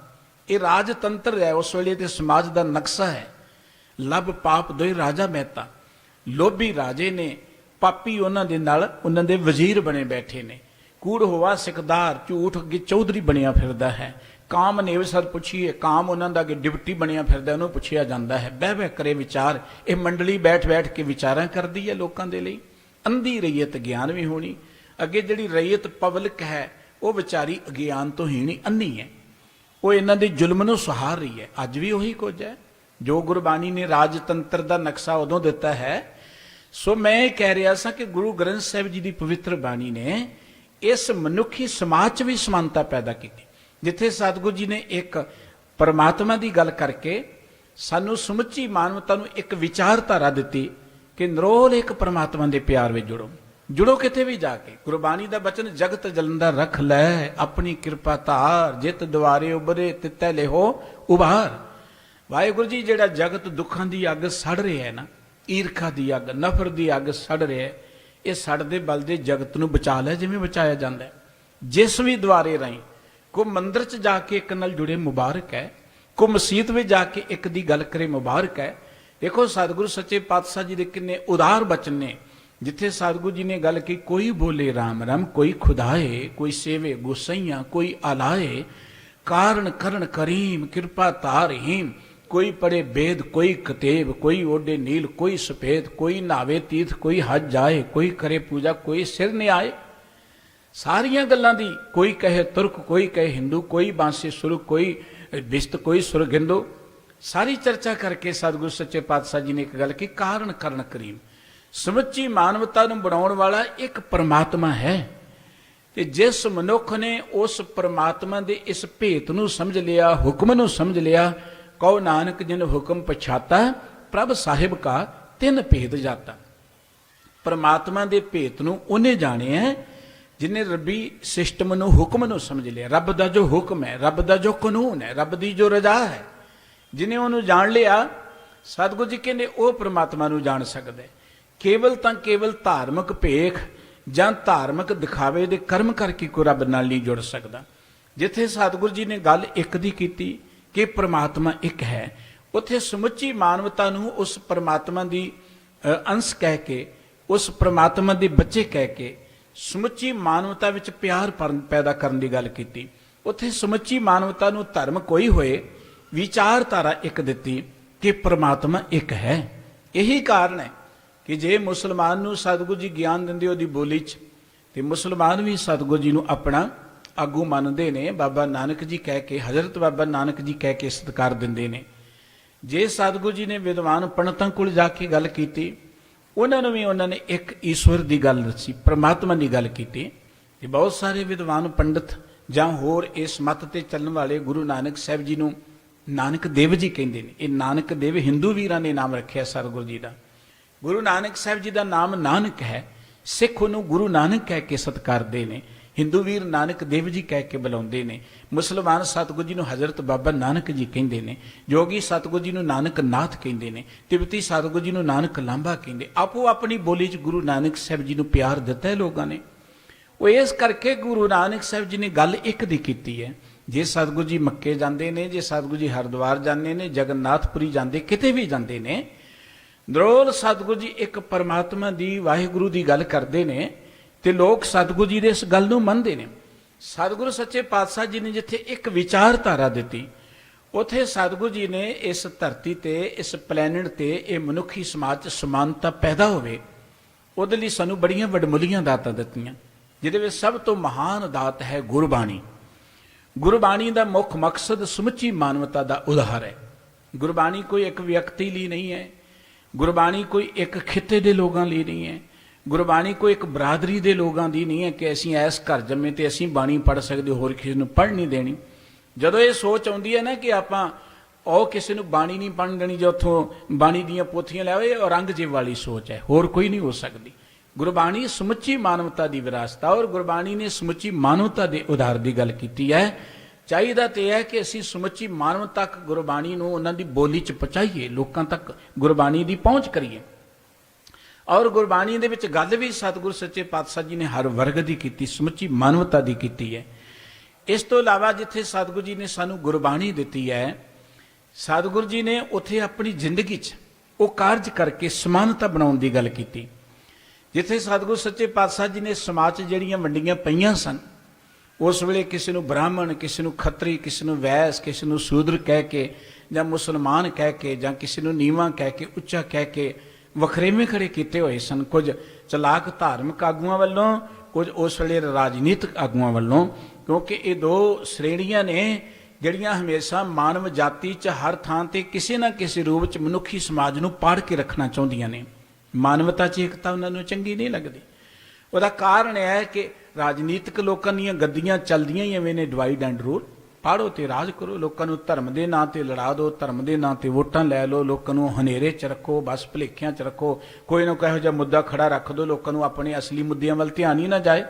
ये राजतंत्र है, उस वेले ते समाज का नक्शा है। लब पाप दोए राजा महता, लोभी राजे ने, पापी उन्हां दे नाल उन्हां दे वजीर बने बैठे ने। कूड़ हुआ सिकदार, झूठ अगे चौधरी बनिया फिरदा है। ਕਾਮਨੇਵ ਸਰ ਪੁੱਛੀਏ, ਕਾਮ ਉਹਨਾਂ ਦਾ ਅੱਗੇ ਡਿਪਟੀ ਬਣਿਆ ਫਿਰਦਾ, ਉਹਨੂੰ ਪੁੱਛਿਆ ਜਾਂਦਾ ਹੈ, ਬਹਿ ਬਹਿ ਕਰੇ ਵਿਚਾਰ। ਇਹ ਮੰਡਲੀ ਬੈਠ ਬੈਠ ਕੇ ਵਿਚਾਰਾਂ ਕਰਦੀ ਹੈ ਲੋਕਾਂ ਦੇ ਲਈ। ਅੰਧੀ ਰਈਅਤ ਗਿਆਨ ਵੀ ਹੋਣੀ। ਅੱਗੇ ਜਿਹੜੀ ਰਈਅਤ ਪਬਲਿਕ ਹੈ ਉਹ ਵਿਚਾਰੀ ਅਗਿਆਨ ਤੋਂ ਹੀਣੀ, ਅੰਨੀ ਹੈ, ਉਹ ਇਹਨਾਂ ਦੇ ਜ਼ੁਲਮ ਨੂੰ ਸਹਾਰ ਰਹੀ ਹੈ। ਅੱਜ ਵੀ ਉਹੀ ਕੁਝ ਹੈ ਜੋ ਗੁਰਬਾਣੀ ਨੇ ਰਾਜਤੰਤਰ ਦਾ ਨਕਸ਼ਾ ਉਦੋਂ ਦਿੱਤਾ ਹੈ। ਸੋ ਮੈਂ ਇਹ ਕਹਿ ਰਿਹਾ ਸਾਂ ਕਿ ਗੁਰੂ ਗ੍ਰੰਥ ਸਾਹਿਬ ਜੀ ਦੀ ਪਵਿੱਤਰ ਬਾਣੀ ਨੇ ਇਸ ਮਨੁੱਖੀ ਸਮਾਜ 'ਚ ਵੀ ਸਮਾਨਤਾ ਪੈਦਾ ਕੀਤੀ, ਜਿੱਥੇ ਸਤਿਗੁਰੂ ਜੀ ਨੇ ਇੱਕ ਪਰਮਾਤਮਾ ਦੀ ਗੱਲ ਕਰਕੇ ਸਾਨੂੰ ਸਮੁੱਚੀ ਮਾਨਵਤਾ ਨੂੰ ਇੱਕ ਵਿਚਾਰਧਾਰਾ ਦਿੱਤੀ ਕਿ ਨਿਰੋਲ ਇੱਕ ਪਰਮਾਤਮਾ ਦੇ ਪਿਆਰ ਵਿੱਚ ਜੁੜੋ। ਜੁੜੋ ਕਿਤੇ ਵੀ ਜਾ ਕੇ। ਗੁਰਬਾਣੀ ਦਾ ਬਚਨ, ਜਗਤ ਜਲੰਧਰ ਰੱਖ ਲੈ ਆਪਣੀ ਕਿਰਪਾ ਧਾਰ, ਜਿਤ ਦੁਆਰੇ ਉਬਰੇ ਤਿੱਤੈ ਲਿਹੋ ਉਭਾਰ। ਵਾਹਿਗੁਰੂ ਜੀ, ਜਿਹੜਾ ਜਗਤ ਦੁੱਖਾਂ ਦੀ ਅੱਗ ਸੜ ਰਿਹਾ ਹੈ ਨਾ, ਈਰਖਾ ਦੀ ਅੱਗ, ਨਫ਼ਰਤ ਦੀ ਅੱਗ ਸੜ ਰਿਹਾ ਹੈ, ਇਹ ਸੜਦੇ ਬਲਦੇ ਜਗਤ ਨੂੰ ਬਚਾ ਲੈ ਜਿਵੇਂ ਬਚਾਇਆ ਜਾਂਦਾ ਹੈ। ਜਿਸ ਵੀ ਦੁਆਰੇ ਰਾਹੀਂ, ਕੋ ਮੰਦਿਰ 'ਚ ਜਾ ਕੇ ਇੱਕ ਨਾਲ ਜੁੜੇ ਮੁਬਾਰਕ ਹੈ, ਕੋ ਮਸੀਤ ਵਿੱਚ ਜਾ ਕੇ ਇੱਕ ਦੀ ਗੱਲ ਕਰੇ ਮੁਬਾਰਕ ਹੈ। ਦੇਖੋ ਸਤਿਗੁਰੂ ਸੱਚੇ ਪਾਤਸ਼ਾਹ ਜੀ ਦੇ ਕਿੰਨੇ ਉਦਾਰ ਬਚਨ ਨੇ, ਜਿੱਥੇ ਸਤਿਗੁਰੂ ਜੀ ਨੇ ਗੱਲ ਕੀ, ਕੋਈ ਬੋਲੇ ਰਾਮ ਰਾਮ, ਕੋਈ ਖੁਦਾਏ, ਕੋਈ ਸੇਵੇ ਗੁਸਈਆਂ, ਕੋਈ ਆਲਾਏ, ਕਾਰਨ ਕਰਨ ਕਰੀਮ, ਕਿਰਪਾ ਧਾਰ ਹੀਮ। ਕੋਈ ਪੜੇ ਬੇਦ, ਕੋਈ ਕਤੇਬ, ਕੋਈ ਓਡੇ ਨੀਲ, ਕੋਈ ਸਫੇਦ, ਕੋਈ ਨਾਵੇ ਤੀਰਥ, ਕੋਈ ਹਜ ਜਾਏ, ਕੋਈ ਕਰੇ ਪੂਜਾ, ਕੋਈ ਸਿਰ ਨਿਆਏ। ਸਾਰੀਆਂ ਗੱਲਾਂ ਦੀ, ਕੋਈ ਕਹੇ ਤੁਰਕ, ਕੋਈ ਕਹੇ ਹਿੰਦੂ, ਕੋਈ ਬਾਂਸੇ ਸੁਰ, ਕੋਈ ਬਿਸਤ, ਕੋਈ ਸੁਰਗਿੰਦੂ। ਸਾਰੀ ਚਰਚਾ ਕਰਕੇ ਸਤਿਗੁਰੂ ਸੱਚੇ ਪਾਤਸ਼ਾਹ ਜੀ ਨੇ ਇੱਕ ਗੱਲ ਕੀ, ਕਾਰਨ ਕਰਨ ਕਰੀਮ। ਸਮੁੱਚੀ ਮਾਨਵਤਾ ਨੂੰ ਬਣਾਉਣ ਵਾਲਾ ਇੱਕ ਪਰਮਾਤਮਾ ਹੈ, ਤੇ ਜਿਸ ਮਨੁੱਖ ਨੇ ਉਸ ਪਰਮਾਤਮਾ ਦੇ ਇਸ ਭੇਤ ਨੂੰ ਸਮਝ ਲਿਆ, ਹੁਕਮ ਨੂੰ ਸਮਝ ਲਿਆ, ਕਹੋ ਨਾਨਕ ਜਿਨ ਹੁਕਮ ਪਛਾਤਾ, ਪ੍ਰਭ ਸਾਹਿਬ ਕਾ ਤਿੰਨ ਭੇਦ ਜਾਤਾ। ਪਰਮਾਤਮਾ ਦੇ ਭੇਤ ਨੂੰ ਉਹਨੇ ਜਾਣਿਆ ਜਿਹਨੇ ਰੱਬੀ ਸਿਸਟਮ ਨੂੰ, ਹੁਕਮ ਨੂੰ ਸਮਝ ਲਿਆ। ਰੱਬ ਦਾ ਜੋ ਹੁਕਮ ਹੈ, ਰੱਬ ਦਾ ਜੋ ਕਾਨੂੰਨ ਹੈ, ਰੱਬ ਦੀ ਜੋ ਰਜ਼ਾ ਹੈ, ਜਿਹਨੇ ਉਹਨੂੰ ਜਾਣ ਲਿਆ, ਸਤਿਗੁਰੂ ਜੀ ਕਹਿੰਦੇ ਉਹ ਪਰਮਾਤਮਾ ਨੂੰ ਜਾਣ ਸਕਦਾ ਹੈ। ਕੇਵਲ ਤਾਂ ਕੇਵਲ ਧਾਰਮਿਕ ਭੇਖ ਜਾਂ ਧਾਰਮਿਕ ਦਿਖਾਵੇ ਦੇ ਕਰਮ ਕਰਕੇ ਕੋਈ ਰੱਬ ਨਾਲ ਨਹੀਂ ਜੁੜ ਸਕਦਾ। ਜਿੱਥੇ ਸਤਿਗੁਰੂ ਜੀ ਨੇ ਗੱਲ ਇੱਕ ਦੀ ਕੀਤੀ ਕਿ ਪਰਮਾਤਮਾ ਇੱਕ ਹੈ, ਉੱਥੇ ਸਮੁੱਚੀ ਮਾਨਵਤਾ ਨੂੰ ਉਸ ਪਰਮਾਤਮਾ ਦੀ ਅੰਸ਼ ਕਹਿ ਕੇ, ਉਸ ਪਰਮਾਤਮਾ ਦੇ ਬੱਚੇ ਕਹਿ ਕੇ ਸਮੁੱਚੀ ਮਾਨਵਤਾ ਵਿੱਚ ਪਿਆਰ ਪੈਦਾ ਕਰਨ ਦੀ ਗੱਲ ਕੀਤੀ। ਉੱਥੇ ਸਮੁੱਚੀ ਮਾਨਵਤਾ ਨੂੰ ਧਰਮ ਕੋਈ ਹੋਏ, ਵਿਚਾਰਧਾਰਾ ਇੱਕ ਦਿੱਤੀ ਕਿ ਪਰਮਾਤਮਾ ਇੱਕ ਹੈ। ਇਹੀ ਕਾਰਨ ਹੈ ਕਿ ਜੇ ਮੁਸਲਮਾਨ ਨੂੰ ਸਤਿਗੁਰੂ ਜੀ ਗਿਆਨ ਦਿੰਦੇ ਉਹਦੀ ਬੋਲੀ 'ਚ, ਤੇ ਮੁਸਲਮਾਨ ਵੀ ਸਤਿਗੁਰੂ ਜੀ ਨੂੰ ਆਪਣਾ ਆਗੂ ਮੰਨਦੇ ਨੇ, ਬਾਬਾ ਨਾਨਕ ਜੀ ਕਹਿ ਕੇ, ਹਜ਼ਰਤ ਬਾਬਾ ਨਾਨਕ ਜੀ ਕਹਿ ਕੇ ਸਤਿਕਾਰ ਦਿੰਦੇ ਨੇ। ਜੇ ਸਤਿਗੁਰੂ ਜੀ ਨੇ ਵਿਦਵਾਨ ਪੰਡਤਾਂ ਕੋਲ ਜਾ ਕੇ ਗੱਲ ਕੀਤੀ, ਉਹਨਾਂ ਨੂੰ ਵੀ ਉਹਨਾਂ ਨੇ ਇੱਕ ਈਸ਼ਵਰ ਦੀ ਗੱਲ ਦੱਸੀ, ਪਰਮਾਤਮਾ ਦੀ ਗੱਲ ਕੀਤੀ। ਤੇ ਬਹੁਤ ਸਾਰੇ ਵਿਦਵਾਨ ਪੰਡਤ ਜਾਂ ਹੋਰ ਇਸ ਮੱਤ ਤੇ ਚੱਲਣ ਵਾਲੇ ਗੁਰੂ ਨਾਨਕ ਸਾਹਿਬ ਜੀ ਨੂੰ ਨਾਨਕ ਦੇਵ ਜੀ ਕਹਿੰਦੇ ਨੇ। ਇਹ ਨਾਨਕ ਦੇਵ ਹਿੰਦੂ ਵੀਰਾਂ ਨੇ ਨਾਮ ਰੱਖਿਆ ਸਤਿਗੁਰੂ ਜੀ ਦਾ। ਗੁਰੂ ਨਾਨਕ ਸਾਹਿਬ ਜੀ ਦਾ ਨਾਮ ਨਾਨਕ ਹੈ, ਸਿੱਖ ਉਹਨੂੰ ਗੁਰੂ ਨਾਨਕ ਕਹਿ ਕੇ ਸਤਿਕਾਰਦੇ ਨੇ, ਹਿੰਦੂ ਵੀਰ ਨਾਨਕ ਦੇਵ ਜੀ ਕਹਿ ਕੇ ਬੁਲਾਉਂਦੇ ਨੇ, ਮੁਸਲਮਾਨ ਸਤਿਗੁਰੂ ਜੀ ਨੂੰ ਹਜ਼ਰਤ ਬਾਬਾ ਨਾਨਕ ਜੀ ਕਹਿੰਦੇ ਨੇ, ਜੋਗੀ ਸਤਿਗੁਰੂ ਜੀ ਨੂੰ ਨਾਨਕ ਨਾਥ ਕਹਿੰਦੇ ਨੇ, ਤਿਬਤੀ ਸਤਿਗੁਰੂ ਜੀ ਨੂੰ ਨਾਨਕ ਲਾਂਭਾ ਕਹਿੰਦੇ। ਆਪੋ ਆਪਣੀ ਬੋਲੀ 'ਚ ਗੁਰੂ ਨਾਨਕ ਸਾਹਿਬ ਜੀ ਨੂੰ ਪਿਆਰ ਦਿੱਤਾ ਹੈ ਲੋਕਾਂ ਨੇ। ਉਹ ਇਸ ਕਰਕੇ ਗੁਰੂ ਨਾਨਕ ਸਾਹਿਬ ਜੀ ਨੇ ਗੱਲ ਇੱਕ ਦੀ ਕੀਤੀ ਹੈ। ਜੇ ਸਤਿਗੁਰੂ ਜੀ ਮੱਕੇ ਜਾਂਦੇ ਨੇ, ਜੇ ਸਤਿਗੁਰੂ ਜੀ ਹਰਿਦੁਆਰ ਜਾਂਦੇ ਨੇ, ਜਗਨਨਾਥਪੁਰੀ ਜਾਂਦੇ, ਕਿਤੇ ਵੀ ਜਾਂਦੇ ਨੇ, ਨਿਰੋਲ ਸਤਿਗੁਰੂ ਜੀ ਇੱਕ ਪਰਮਾਤਮਾ ਦੀ, ਵਾਹਿਗੁਰੂ ਦੀ ਗੱਲ ਕਰਦੇ ਨੇ, ਤੇ ਲੋਕ ਸਤਿਗੁਰੂ ਜੀ ਦੇ ਇਸ ਗੱਲ ਨੂੰ ਮੰਨਦੇ ਨੇ। ਸਤਿਗੁਰੂ ਸੱਚੇ ਪਾਤਸ਼ਾਹ ਜੀ ਨੇ ਜਿੱਥੇ ਇੱਕ ਵਿਚਾਰਧਾਰਾ ਦਿੱਤੀ, ਉੱਥੇ ਸਤਿਗੁਰੂ ਜੀ ਨੇ ਇਸ ਧਰਤੀ ਤੇ, ਇਸ ਪਲੈਨਟ ਤੇ ਇਹ ਮਨੁੱਖੀ ਸਮਾਜ 'ਚ ਸਮਾਨਤਾ ਪੈਦਾ ਹੋਵੇ, ਉਹਦੇ ਲਈ ਸਾਨੂੰ ਬੜੀਆਂ ਵਡਮੁੱਲੀਆਂ ਦਾਤਾਂ ਦਿੱਤੀਆਂ, ਜਿਹਦੇ ਵਿੱਚ ਸਭ ਤੋਂ ਮਹਾਨ ਦਾਤ ਹੈ ਗੁਰਬਾਣੀ। ਗੁਰਬਾਣੀ ਦਾ ਮੁੱਖ ਮਕਸਦ ਸਮੁੱਚੀ ਮਾਨਵਤਾ ਦਾ ਉਦਾਹਰ ਹੈ। ਗੁਰਬਾਣੀ ਕੋਈ ਇੱਕ ਵਿਅਕਤੀ ਲਈ ਨਹੀਂ ਹੈ, ਗੁਰਬਾਣੀ ਕੋਈ ਇੱਕ ਖਿੱਤੇ ਦੇ ਲੋਕਾਂ ਲਈ ਨਹੀਂ ਹੈ, ਗੁਰਬਾਣੀ ਕੋਈ ਇੱਕ ਬਰਾਦਰੀ ਦੇ ਲੋਕਾਂ ਦੀ ਨਹੀਂ ਹੈ ਕਿ ਅਸੀਂ ਇਸ ਘਰ ਜੰਮੇ ਤੇ ਅਸੀਂ ਬਾਣੀ ਪੜ੍ਹ ਸਕਦੇ, ਹੋਰ ਕਿਸੇ ਨੂੰ ਪੜ੍ਹ ਨਹੀਂ ਦੇਣੀ। ਜਦੋਂ ਇਹ ਸੋਚ ਆਉਂਦੀ ਹੈ ਨਾ ਕਿ ਆਪਾਂ ਉਹ ਕਿਸੇ ਨੂੰ ਬਾਣੀ ਨਹੀਂ ਪੜ੍ਹਨ ਦੇਣੀ, ਜੇ ਉੱਥੋਂ ਬਾਣੀ ਦੀਆਂ ਪੋਥੀਆਂ ਲਿਆਵੇ, ਇਹ ਔਰੰਗਜ਼ੇਬ ਵਾਲੀ ਸੋਚ ਹੈ, ਹੋਰ ਕੋਈ ਨਹੀਂ ਹੋ ਸਕਦੀ। ਗੁਰਬਾਣੀ ਸਮੁੱਚੀ ਮਾਨਵਤਾ ਦੀ ਵਿਰਾਸਤ, ਔਰ ਗੁਰਬਾਣੀ ਨੇ ਸਮੁੱਚੀ ਮਾਨਵਤਾ ਦੇ ਉਧਾਰ ਦੀ ਗੱਲ ਕੀਤੀ ਹੈ। ਚਾਹੀਦਾ ਤੇ ਹੈ ਕਿ ਅਸੀਂ ਸਮੁੱਚੀ ਮਾਨਵਤਾ ਤੱਕ ਗੁਰਬਾਣੀ ਨੂੰ ਉਹਨਾਂ ਦੀ ਬੋਲੀ 'ਚ ਪਹੁੰਚਾਈਏ, ਲੋਕਾਂ ਤੱਕ ਗੁਰਬਾਣੀ ਦੀ ਪਹੁੰਚ ਕਰੀਏ। ਔਰ ਗੁਰਬਾਣੀ ਦੇ ਵਿੱਚ ਗੱਲ ਵੀ ਸਤਿਗੁਰੂ ਸੱਚੇ ਪਾਤਸ਼ਾਹ ਜੀ ਨੇ ਹਰ ਵਰਗ ਦੀ ਕੀਤੀ, ਸਮੁੱਚੀ ਮਾਨਵਤਾ ਦੀ ਕੀਤੀ ਹੈ। ਇਸ ਤੋਂ ਇਲਾਵਾ ਜਿੱਥੇ ਸਤਿਗੁਰੂ ਜੀ ਨੇ ਸਾਨੂੰ ਗੁਰਬਾਣੀ ਦਿੱਤੀ ਹੈ, ਸਤਿਗੁਰੂ ਜੀ ਨੇ ਉੱਥੇ ਆਪਣੀ ਜ਼ਿੰਦਗੀ 'ਚ ਉਹ ਕਾਰਜ ਕਰਕੇ ਸਮਾਨਤਾ ਬਣਾਉਣ ਦੀ ਗੱਲ ਕੀਤੀ। ਜਿੱਥੇ ਸਤਿਗੁਰੂ ਸੱਚੇ ਪਾਤਸ਼ਾਹ ਜੀ ਨੇ ਸਮਾਜ 'ਚ ਜਿਹੜੀਆਂ ਵੰਡੀਆਂ ਪਈਆਂ ਸਨ, उस वेले किसी को ब्राह्मण, किसी को खत्री, किसी को वैस, किसी को शूद्र कह के, ਜਾਂ मुसलमान कह के, ਜਾਂ किसी को नीवा कह के, ਉੱਚਾ कह के वखरेवे खड़े किए हुए सन। कुछ चलाक धार्मिक आगुआं वालों, कुछ उस वेले राजनीतिक आगुआं वालों, क्योंकि ये दो श्रेणियां ने ਜਿਹੜੀਆਂ हमेशा मानव जाति च हर थां ते किसी ना किसी रूप च मनुखी समाज ਨੂੰ ਪਾੜ ਕੇ ਰੱਖਣਾ ਚਾਹੁੰਦੀਆਂ ਨੇ। ਮਾਨਵਤਾ 'ਚ ਏਕਤਾ ਉਹਨਾਂ ਨੂੰ ਚੰਗੀ ਨਹੀਂ ਲੱਗਦੀ। ਉਹਦਾ ਕਾਰਨ ਇਹ ਹੈ ਕਿ ਰਾਜਨੀਤਿਕ ਲੋਕਾਂ ਦੀਆਂ ਗੱਦੀਆਂ ਚੱਲਦੀਆਂ ਹੀ ਐਵੇਂ ਨੇ, ਡਿਵਾਈਡ ਐਂਡ ਰੂਲ। ਪਾੜੋ ਤੇ ਰਾਜ ਕਰੋ, ਲੋਕਾਂ ਨੂੰ ਧਰਮ ਦੇ ਨਾਂ ਤੇ ਲੜਾ ਦਿਓ, ਧਰਮ ਦੇ ਨਾਂ ਤੇ ਵੋਟਾਂ ਲੈ ਲਓ, ਲੋਕਾਂ ਨੂੰ ਹਨੇਰੇ 'ਚ ਰੱਖੋ, ਬਸ ਭੁਲੇਖਿਆਂ 'ਚ ਰੱਖੋ, ਕੋਈ ਨਾ ਕੋਈ ਇਹੋ ਜਿਹਾ ਮੁੱਦਾ ਖੜਾ ਰੱਖ ਦਿਓ, ਲੋਕਾਂ ਨੂੰ ਆਪਣੇ ਅਸਲੀ ਮੁੱਦਿਆਂ ਵੱਲ ਧਿਆਨ ਹੀ ਨਾ ਜਾਏ।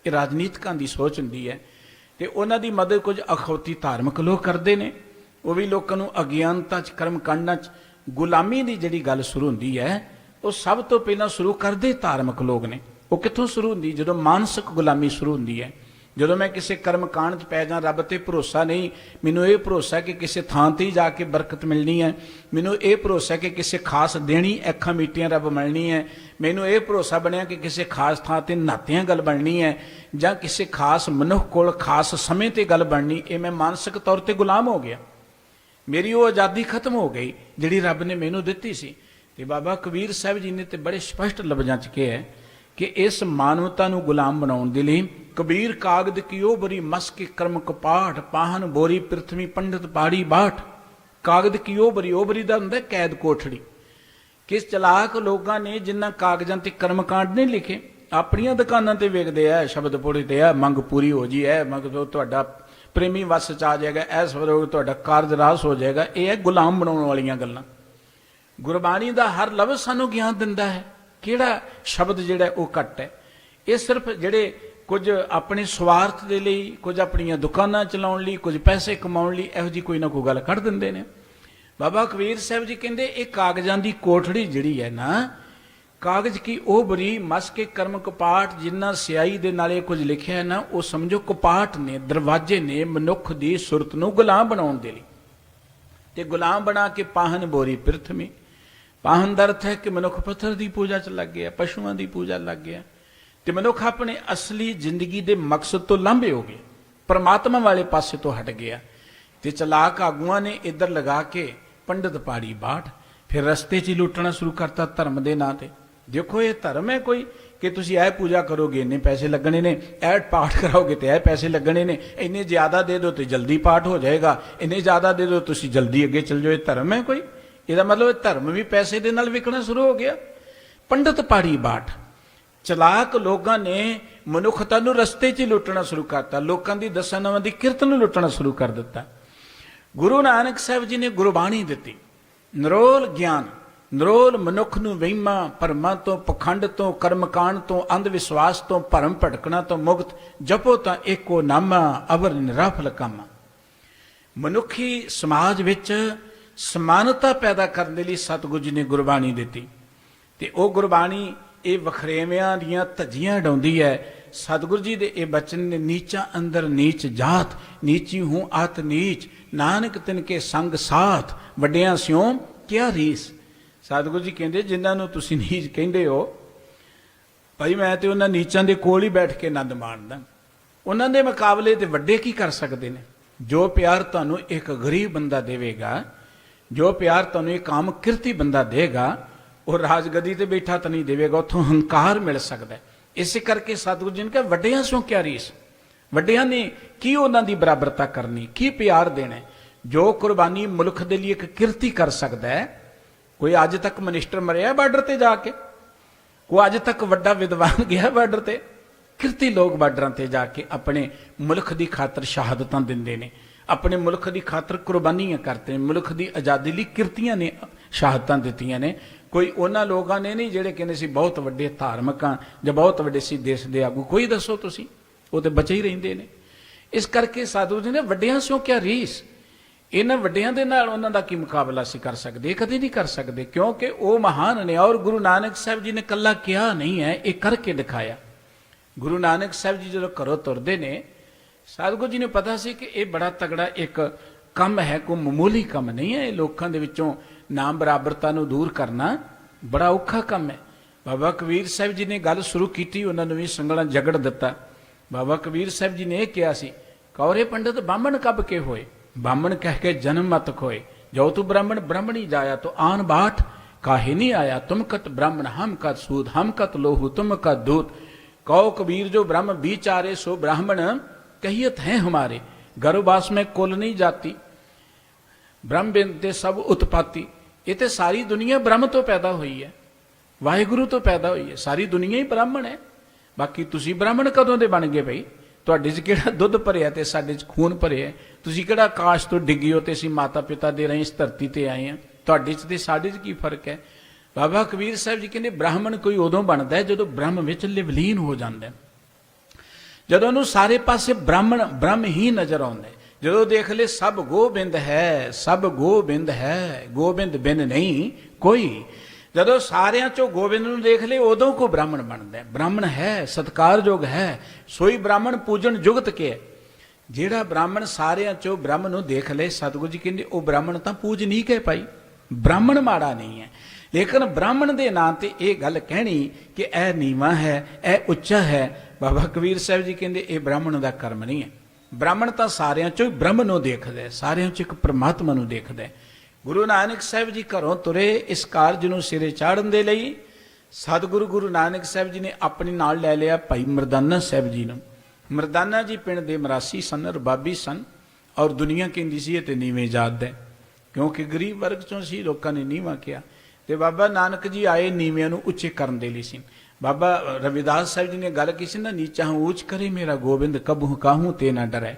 ਇਹ ਰਾਜਨੀਤਿਕਾਂ ਦੀ ਸੋਚ ਹੁੰਦੀ ਹੈ। ਤੇ ਉਹਨਾਂ ਦੀ ਮਦਦ ਕੁਝ ਅਖੌਤੀ ਧਾਰਮਿਕ ਲੋਕ ਕਰਦੇ ਨੇ। ਉਹ ਵੀ ਲੋਕਾਂ ਨੂੰ ਅਗਿਆਨਤਾ 'ਚ, ਕਰਮ ਕਾਂਡਾਂ 'ਚ, ਗੁਲਾਮੀ ਦੀ ਜਿਹੜੀ ਗੱਲ ਸ਼ੁਰੂ ਹੁੰਦੀ ਹੈ ਉਹ ਸਭ ਤੋਂ ਪਹਿਲਾਂ ਸ਼ੁਰੂ ਕਰਦੇ ਧਾਰਮਿਕ ਲੋਕ ਨੇ। ਉਹ ਕਿੱਥੋਂ ਸ਼ੁਰੂ ਹੁੰਦੀ? ਜਦੋਂ ਮਾਨਸਿਕ ਗੁਲਾਮੀ ਸ਼ੁਰੂ ਹੁੰਦੀ ਹੈ। ਜਦੋਂ ਮੈਂ ਕਿਸੇ ਕਰਮ ਕਾਂਡ 'ਚ ਪੈ ਜਾਂ, ਰੱਬ ਤੇ ਭਰੋਸਾ ਨਹੀਂ, ਮੈਨੂੰ ਇਹ ਭਰੋਸਾ ਕਿ ਕਿਸੇ ਥਾਂ ਤੇ ਹੀ ਜਾ ਕੇ ਬਰਕਤ ਮਿਲਣੀ ਹੈ, ਮੈਨੂੰ ਇਹ ਭਰੋਸਾ ਕਿ ਕਿਸੇ ਖਾਸ ਦੇਣੀ ਅੱਖਾਂ ਮੀਟੀਆਂ ਰੱਬ ਮਿਲਣੀ ਹੈ, ਮੈਨੂੰ ਇਹ ਭਰੋਸਾ ਬਣਿਆ ਕਿ ਕਿਸੇ ਖਾਸ ਥਾਂ ਤੇ ਨਾਤਿਆਂ ਗੱਲ ਬਣਨੀ ਹੈ, ਜਾਂ ਕਿਸੇ ਖਾਸ ਮਨੁੱਖ ਕੋਲ ਖਾਸ ਸਮੇਂ ਤੇ ਗੱਲ ਬਣਨੀ, ਇਹ ਮੈਂ ਮਾਨਸਿਕ ਤੌਰ ਤੇ ਗੁਲਾਮ ਹੋ ਗਿਆ। ਮੇਰੀ ਉਹ ਆਜ਼ਾਦੀ ਖਤਮ ਹੋ ਗਈ ਜਿਹੜੀ ਰੱਬ ਨੇ ਮੈਨੂੰ ਦਿੱਤੀ ਸੀ। ਤੇ ਬਾਬਾ ਕਬੀਰ ਸਾਹਿਬ ਜੀ ਨੇ ਤੇ ਬੜੇ ਸਪਸ਼ਟ ਲਫ਼ਜ਼ਾਂ 'ਚ ਕਿਹਾ ਹੈ ਕਿ ਇਸ ਮਾਨਵਤਾ ਨੂੰ ਗੁਲਾਮ ਬਣਾਉਣ ਦੇ ਲਈ ਕਬੀਰ ਕਾਗਦ ਕੀਓ ਬਰੀ ਮਸ ਕੇ ਕਰਮ ਕਪਾਟ, ਪਾਹਨ ਬੋਰੀ ਪ੍ਰਿਥਵੀ ਪੰਡਤ ਪਾੜੀ ਬਾਟ। ਕਾਗਦ ਕੀਓ ਬਰੀ, ਉਹ ਬਰੀ ਦਾ ਹੁੰਦਾ ਕੈਦ ਕੋਠੜੀ। ਕਿਸ ਚਲਾਕ ਲੋਕਾਂ ਨੇ ਜਿਨ੍ਹਾਂ ਕਾਗਜ਼ਾਂ ਤੇ ਕਰਮ ਕਾਂਡ ਨਹੀਂ ਲਿਖੇ, ਆਪਣੀਆਂ ਦੁਕਾਨਾਂ ਤੇ ਵੇਚਦੇ ਆ, ਸ਼ਬਦ ਪੜ੍ਹਦੇ ਆ, ਮੰਗ ਪੂਰੀ ਹੋ ਜੀ, ਹੈ ਮੰਗ ਤੁਹਾਡਾ ਪ੍ਰੇਮੀ ਵਸ 'ਚ ਆ ਜਾਏਗਾ, ਐਸ ਵਰੋਗ ਤੁਹਾਡਾ ਕਾਰਜ ਰਾਸ ਹੋ ਜਾਏਗਾ। ਇਹ ਹੈ ਗੁਲਾਮ ਬਣਾਉਣ ਵਾਲੀਆਂ ਗੱਲਾਂ। ਗੁਰਬਾਣੀ ਦਾ ਹਰ ਲਫ਼ਜ਼ ਸਾਨੂੰ ਗਿਆਨ ਦਿੰਦਾ ਹੈ, ਕਿਹੜਾ ਸ਼ਬਦ ਜਿਹੜਾ ਉਹ ਘੱਟ ਹੈ। ਇਹ ਸਿਰਫ ਜਿਹੜੇ ਕੁਝ ਆਪਣੇ ਸਵਾਰਥ ਦੇ ਲਈ, ਕੁਝ ਆਪਣੀਆਂ ਦੁਕਾਨਾਂ ਚਲਾਉਣ ਲਈ, ਕੁਝ ਪੈਸੇ ਕਮਾਉਣ ਲਈ ਇਹੋ ਜਿਹੀ ਕੋਈ ਨਾ ਕੋਈ ਗੱਲ ਕੱਢ ਦਿੰਦੇ ਨੇ। ਬਾਬਾ ਕਬੀਰ ਸਾਹਿਬ ਜੀ ਕਹਿੰਦੇ ਇਹ ਕਾਗਜ਼ਾਂ ਦੀ ਕੋਠੜੀ ਜਿਹੜੀ ਹੈ ਨਾ, ਕਾਗਜ਼ ਕੀ ਉਹ ਬਰੀ ਮਸ ਕੇ ਕਰਮ ਕਪਾਟ, ਜਿੰਨਾ ਸਿਆਹੀ ਦੇ ਨਾਲੇ ਕੁਝ ਲਿਖਿਆ ਹੈ ਨਾ, ਉਹ ਸਮਝੋ ਕਪਾਟ ਨੇ, ਦਰਵਾਜ਼ੇ ਨੇ ਮਨੁੱਖ ਦੀ ਸੁਰਤ ਨੂੰ ਗੁਲਾਮ ਬਣਾਉਣ ਦੇ ਲਈ। ਤੇ ਗੁਲਾਮ ਬਣਾ ਕੇ ਪਾਹਨ ਬੋਰੀ ਪ੍ਰਿਥਵੀ। ਪਾਹਨ ਦਾ ਅਰਥ ਹੈ ਕਿ ਮਨੁੱਖ ਪੱਥਰ ਦੀ ਪੂਜਾ 'ਚ ਲੱਗ ਗਿਆ, ਪਸ਼ੂਆਂ ਦੀ ਪੂਜਾ ਲੱਗ ਗਿਆ, ਤੇ ਮਨੁੱਖ ਆਪਣੇ ਅਸਲੀ ਜ਼ਿੰਦਗੀ ਦੇ ਮਕਸਦ ਤੋਂ ਲਾਂਭੇ ਹੋ ਗਏ, ਪਰਮਾਤਮਾ ਵਾਲੇ ਪਾਸੇ ਤੋਂ ਹਟ ਗਿਆ। ਤੇ ਚਲਾਕ ਆਗੂਆਂ ਨੇ ਇੱਧਰ ਲਗਾ ਕੇ ਪੰਡਤ ਪਾੜੀ ਬਾਟ, ਫਿਰ ਰਸਤੇ 'ਚ ਹੀ ਲੁੱਟਣਾ ਸ਼ੁਰੂ ਕਰਤਾ ਧਰਮ ਦੇ ਨਾਂ ਤੇ। ਦੇਖੋ ਇਹ ਧਰਮ ਹੈ ਕੋਈ ਕਿ ਤੁਸੀਂ ਇਹ ਪੂਜਾ ਕਰੋਗੇ ਇੰਨੇ ਪੈਸੇ ਲੱਗਣੇ ਨੇ, ਇਹ ਪਾਠ ਕਰਾਓਗੇ ਤੇ ਇਹ ਪੈਸੇ ਲੱਗਣੇ ਨੇ, ਇੰਨੇ ਜ਼ਿਆਦਾ ਦੇ ਦਿਓ ਤੇ ਜਲਦੀ ਪਾਠ ਹੋ ਜਾਏਗਾ, ਇੰਨੇ ਜ਼ਿਆਦਾ ਦੇ ਦਿਓ ਤੁਸੀਂ ਜਲਦੀ ਅੱਗੇ ਚਲ ਜਾਓ। ਇਹ ਧਰਮ ਹੈ ਕੋਈ? ਇਹਦਾ ਮਤਲਬ ਇਹ ਧਰਮ ਵੀ ਪੈਸੇ ਦੇ ਨਾਲ ਵਿਕਣਾ ਸ਼ੁਰੂ ਹੋ ਗਿਆ। ਪੰਡਤ ਪਾੜੀ ਬਾਟ। ਚਲਾਕ ਲੋਕਾਂ ਨੇ ਮਨੁੱਖਤਾ ਨੂੰ ਰਸਤੇ 'ਚ ਹੀ ਲੁੱਟਣਾ ਸ਼ੁਰੂ ਕਰਤਾ, ਲੋਕਾਂ ਦੀ ਦਸਾਂ ਨਵਾਂ ਦੀ ਕਿਰਤ ਨੂੰ ਲੁੱਟਣਾ ਸ਼ੁਰੂ ਕਰ ਦਿੱਤਾ। ਗੁਰੂ ਨਾਨਕ ਸਾਹਿਬ ਜੀ ਨੇ ਗੁਰਬਾਣੀ ਦਿੱਤੀ, ਨਿਰੋਲ ਗਿਆਨ, ਨਿਰੋਲ ਮਨੁੱਖ ਨੂੰ ਵਹਿਮਾਂ ਭਰਮਾਂ ਤੋਂ, ਪਖੰਡ ਤੋਂ, ਕਰਮਕਾਂਡ ਤੋਂ, ਅੰਧ ਵਿਸ਼ਵਾਸ ਤੋਂ, ਭਰਮ ਭਟਕਣਾ ਤੋਂ ਮੁਕਤ। ਜਪੋ ਤਾਂ ਏਕੋ ਨਾਮਾ ਅਵਰ ਨਿਰਾਫਲ ਕਾਮਾ। ਮਨੁੱਖੀ ਸਮਾਜ ਵਿੱਚ ਸਮਾਨਤਾ ਪੈਦਾ ਕਰਨ ਦੇ ਲਈ ਸਤਿਗੁਰੂ ਜੀ ਨੇ ਗੁਰਬਾਣੀ ਦਿੱਤੀ। ਤੇ ਉਹ ਗੁਰਬਾਣੀ ਇਹ ਵਖਰੇਵਿਆਂ ਦੀਆਂ ਧੱਜੀਆਂ ਉਡਾਉਂਦੀ ਹੈ। ਸਤਿਗੁਰੂ ਜੀ ਦੇ ਇਹ ਬਚਨ ਨੇ, ਨੀਚਾ ਅੰਦਰ ਨੀਚ ਜਾਤ, ਨੀਚੀ ਹੂੰ ਆਤ ਨੀਚ, ਨਾਨਕ ਤਿਨ ਕੇ ਸੰਗ ਸਾਥ, ਵੱਡਿਆਂ ਸਿਉ ਕਿਆ ਰੀਸ। ਸਤਿਗੁਰੂ ਜੀ ਕਹਿੰਦੇ ਜਿਨ੍ਹਾਂ ਨੂੰ ਤੁਸੀਂ ਨੀਚ ਕਹਿੰਦੇ ਹੋ, ਭਾਈ ਮੈਂ ਤੇ ਉਹਨਾਂ ਨੀਚਾਂ ਦੇ ਕੋਲ ਹੀ ਬੈਠ ਕੇ ਆਨੰਦ ਮਾਣਦਾ। ਉਹਨਾਂ ਦੇ ਮੁਕਾਬਲੇ ਤੇ ਵੱਡੇ ਕੀ ਕਰ ਸਕਦੇ ਨੇ? ਜੋ ਪਿਆਰ ਤੁਹਾਨੂੰ ਇੱਕ ਗਰੀਬ ਬੰਦਾ ਦੇਵੇਗਾ, ਜੋ ਪਿਆਰ ਤੁਹਾਨੂੰ ਇੱਕ ਆਮ ਕਿਰਤੀ ਬੰਦਾ ਦੇਗਾ, ਉਹ ਰਾਜਗਦੀ ਤੇ ਬੈਠਾ ਤਾਂ ਨਹੀਂ ਦੇਵੇਗਾ, ਉੱਥੋਂ ਹੰਕਾਰ ਮਿਲ ਸਕਦਾ। ਇਸੇ ਕਰਕੇ ਸਤਿਗੁਰੂ ਜੀ ਨੇ ਕਿਹਾ ਵੱਡਿਆਂ ਸੋ ਕਿਆ ਰੀਸ। ਵੱਡਿਆਂ ਨੇ ਕੀ ਉਹਨਾਂ ਦੀ ਬਰਾਬਰਤਾ ਕਰਨੀ, ਕੀ ਪਿਆਰ ਦੇਣਾ। ਜੋ ਕੁਰਬਾਨੀ ਮੁਲਕ ਦੇ ਲਈ ਇੱਕ ਕਿਰਤੀ ਕਰ ਸਕਦਾ ਹੈ। ਕੋਈ ਅੱਜ ਤੱਕ ਮਨਿਸਟਰ ਮਰਿਆ ਬਾਰਡਰ ਤੇ ਜਾ ਕੇ, ਕੋਈ ਅੱਜ ਤੱਕ ਵੱਡਾ ਵਿਦਵਾਨ ਗਿਆ ਬਾਰਡਰ ਤੇ। ਕਿਰਤੀ ਲੋਕ ਬਾਰਡਰਾਂ ਤੇ ਜਾ ਕੇ ਆਪਣੇ ਮੁਲਕ ਦੀ ਖਾਤਰ ਸ਼ਹਾਦਤਾਂ ਦਿੰਦੇ ਨੇ, ਆਪਣੇ ਮੁਲਕ ਦੀ ਖਾਤਰ ਕੁਰਬਾਨੀਆਂ ਕਰਦੇ ਨੇ। ਮੁਲਕ ਦੀ ਆਜ਼ਾਦੀ ਲਈ ਕਿਰਤੀਆਂ ਨੇ ਸ਼ਹਾਦਤਾਂ ਦਿੱਤੀਆਂ ਨੇ। ਕੋਈ ਉਹਨਾਂ ਲੋਕਾਂ ਨੇ ਨਹੀਂ ਜਿਹੜੇ ਕਹਿੰਦੇ ਸੀ ਬਹੁਤ ਵੱਡੇ ਧਾਰਮਿਕ ਆ ਜਾਂ ਬਹੁਤ ਵੱਡੇ ਸੀ ਦੇਸ਼ ਦੇ ਆਗੂ। ਕੋਈ ਦੱਸੋ ਤੁਸੀਂ, ਉਹ ਤੇ ਬਚੇ ਹੀ ਰਹਿੰਦੇ ਨੇ। ਇਸ ਕਰਕੇ ਸਾਧੂ ਜੀ ਨੇ ਵੱਡਿਆਂ ਸੋ ਕਿਆ ਰੀਸ। ਇਹਨਾਂ ਵੱਡਿਆਂ ਦੇ ਨਾਲ ਉਹਨਾਂ ਦਾ ਕੀ ਮੁਕਾਬਲਾ ਅਸੀਂ ਕਰ ਸਕਦੇ? ਕਦੇ ਨਹੀਂ ਕਰ ਸਕਦੇ, ਕਿਉਂਕਿ ਉਹ ਮਹਾਨ ਨੇ। ਔਰ ਗੁਰੂ ਨਾਨਕ ਸਾਹਿਬ ਜੀ ਨੇ ਇਕੱਲਾ ਕਿਹਾ ਨਹੀਂ ਹੈ, ਇਹ ਕਰਕੇ ਦਿਖਾਇਆ। ਗੁਰੂ ਨਾਨਕ ਸਾਹਿਬ ਜੀ ਜਦੋਂ ਘਰੋਂ ਤੁਰਦੇ ਨੇ, ਸਤਿਗੁਰੂ ਜੀ ਨੂੰ ਪਤਾ ਸੀ ਕਿ ਇਹ ਬੜਾ ਤਗੜਾ ਇੱਕ ਕੰਮ ਹੈ, ਕੋਈ ਮਾਮੂਲੀ ਕੰਮ ਨਹੀਂ ਹੈ। ਇਹ ਲੋਕਾਂ ਦੇ ਵਿੱਚੋਂ ਨਾਮ ਬਰਾਬਰਤਾ ਨੂੰ ਦੂਰ ਕਰਨਾ ਬੜਾ ਔਖਾ ਕੰਮ ਹੈ। ਬਾਬਾ ਕਬੀਰ ਸਾਹਿਬ ਜੀ ਨੇ ਗੱਲ ਸ਼ੁਰੂ ਕੀਤੀ, ਉਹਨਾਂ ਨੂੰ ਵੀ ਸੰਗਲਾਂ ਜਗੜ ਦਿੱਤਾ। ਬਾਬਾ ਕਬੀਰ ਸਾਹਿਬ ਜੀ ਨੇ ਇਹ ਕਿਹਾ ਸੀ, ਕੌਰੇ ਪੰਡਤ ਬਾਹਮਣ ਕਬ ਕੇ ਹੋਏ, ਬਾਹਮਣ ਕਹਿ ਕੇ ਜਨਮ ਮਤ ਖੋਏ, ਜੋ ਤੂੰ ਬ੍ਰਾਹਮਣ ਬ੍ਰਾਹਮਣੀ ਜਾਇਆ ਤੋ ਆਨ ਬਾਠ, काहे नहीं आया तुम कत ब्राह्मण हम कत सूद, हम कत लोहू तुम कत दूत। कहो कबीर जो ब्रह्म विचारे सो ब्राह्मण कहियत हैं हमारे, गर्भवास में कुल नहीं जाती, ब्रह्म बिनते सब उत्पत्ति। ये तो सारी दुनिया ब्रह्म तो पैदा हुई है, वाहिगुरु तो पैदा हुई है, सारी दुनिया ही ब्राह्मण है। बाकी तुसी ब्राह्मण कदों दे बन गए भाई, ਤੁਹਾਡੇ 'ਚ ਕਿਹੜਾ ਦੁੱਧ ਭਰਿਆ ਤੇ ਸਾਡੇ 'ਚ ਖੂਨ ਭਰਿਆ, ਤੁਸੀਂ ਕਿਹੜਾ ਆਕਾਸ਼ ਤੋਂ ਡਿੱਗੇ ਹੋ ਤੇ ਅਸੀਂ ਮਾਤਾ ਪਿਤਾ ਦੇ ਰਹੇ ਇਸ ਧਰਤੀ ਤੇ ਆਏ ਹਾਂ, ਤੁਹਾਡੇ 'ਚ ਤੇ ਸਾਡੇ 'ਚ ਕੀ ਫਰਕ ਹੈ। ਬਾਬਾ ਕਬੀਰ ਸਾਹਿਬ ਜੀ ਕਹਿੰਦੇ ਬ੍ਰਾਹਮਣ ਕੋਈ ਉਦੋਂ ਬਣਦਾ ਹੈ ਜਦੋਂ ਬ੍ਰਹਮ ਵਿੱਚ ਲਿਵਲੀਨ ਹੋ ਜਾਂਦਾ, ਜਦੋਂ ਉਹਨੂੰ ਸਾਰੇ ਪਾਸੇ ਬ੍ਰਹਮ ਹੀ ਨਜ਼ਰ ਆਉਂਦਾ, ਜਦੋਂ ਦੇਖ ਲੈ ਸਭ ਗੋਬਿੰਦ ਹੈ, ਸਭ ਗੋਬਿੰਦ ਹੈ, ਗੋਬਿੰਦ ਬਿਨ ਨਹੀਂ ਕੋਈ। ਜਦੋਂ ਸਾਰਿਆਂ ਚੋਂ ਗੋਬਿੰਦ ਨੂੰ ਦੇਖ ਲਏ ਉਦੋਂ ਕੋ ਬ੍ਰਾਹਮਣ ਬਣਦਾ। ਬ੍ਰਾਹਮਣ ਹੈ ਸਤਿਕਾਰਯੋਗ ਹੈ, ਸੋਈ ਬ੍ਰਾਹਮਣ ਪੂਜਣ ਜੁਗਤ ਕੇ। ਜਿਹੜਾ ਬ੍ਰਾਹਮਣ ਸਾਰਿਆਂ ਚੋਂ ਬ੍ਰਹਮ ਨੂੰ ਦੇਖ ਲਏ, ਸਤਿਗੁਰੂ ਜੀ ਕਹਿੰਦੇ ਉਹ ਬ੍ਰਾਹਮਣ ਤਾਂ ਪੂਜ ਨਹੀਂ ਕੇ ਪਾਈ, ਬ੍ਰਾਹਮਣ ਮਾੜਾ ਨਹੀਂ ਹੈ। ਲੇਕਿਨ ਬ੍ਰਾਹਮਣ ਦੇ ਨਾਂ ਤੇ ਇਹ ਗੱਲ ਕਹਿਣੀ ਕਿ ਇਹ ਨੀਵਾਂ ਹੈ, ਇਹ ਉੱਚਾ ਹੈ, ਬਾਬਾ ਕਬੀਰ ਸਾਹਿਬ ਜੀ ਕਹਿੰਦੇ ਇਹ ਬ੍ਰਾਹਮਣ ਦਾ ਕਰਮ ਨਹੀਂ ਹੈ। ਬ੍ਰਾਹਮਣ ਤਾਂ ਸਾਰਿਆਂ ਚੋਂ ਬ੍ਰਹਮ ਨੂੰ ਦੇਖਦਾ, ਸਾਰਿਆਂ ਚੋਂ ਇੱਕ ਪਰਮਾਤਮਾ ਨੂੰ ਦੇਖਦਾ। ਗੁਰੂ ਨਾਨਕ ਸਾਹਿਬ ਜੀ ਘਰੋਂ ਤੁਰੇ ਇਸ ਕਾਰਜ ਨੂੰ ਸਿਰੇ ਚਾੜਨ ਦੇ ਲਈ। ਸਤਿਗੁਰੂ ਗੁਰੂ ਨਾਨਕ ਸਾਹਿਬ ਜੀ ਨੇ ਆਪਣੇ ਨਾਲ ਲੈ ਲਿਆ ਭਾਈ ਮਰਦਾਨਾ ਸਾਹਿਬ ਜੀ ਨੂੰ। ਮਰਦਾਨਾ ਜੀ ਪਿੰਡ ਦੇ ਮਰਾਸੀ ਸਨ, ਰਬਾਬੀ ਸਨ, ਔਰ ਦੁਨੀਆ ਕਹਿੰਦੀ ਸੀ ਇਹ ਤੇ ਨੀਵੇਂ ਜਾਤ ਦਾ, ਕਿਉਂਕਿ ਗਰੀਬ ਵਰਗ ਚੋਂ ਸੀ, ਲੋਕਾਂ ਨੇ ਨੀਵਾਂ ਕਿਹਾ। ਤੇ ਬਾਬਾ ਨਾਨਕ ਜੀ ਆਏ ਨੀਵਿਆਂ ਨੂੰ ਉੱਚੇ ਕਰਨ ਦੇ ਲਈ ਸੀ। ਬਾਬਾ ਰਵਿਦਾਸ ਸਾਹਿਬ ਜੀ ਨੇ ਗੱਲ ਕੀਤੀ ਸੀ ਨਾ, ਨੀਚਾ ਹੂੰ ਊਚ ਕਰੇ ਮੇਰਾ ਗੋਬਿੰਦ, ਕਬਹੂ ਕਾਹੂ ਤੇ ਨਾ ਡਰੈ।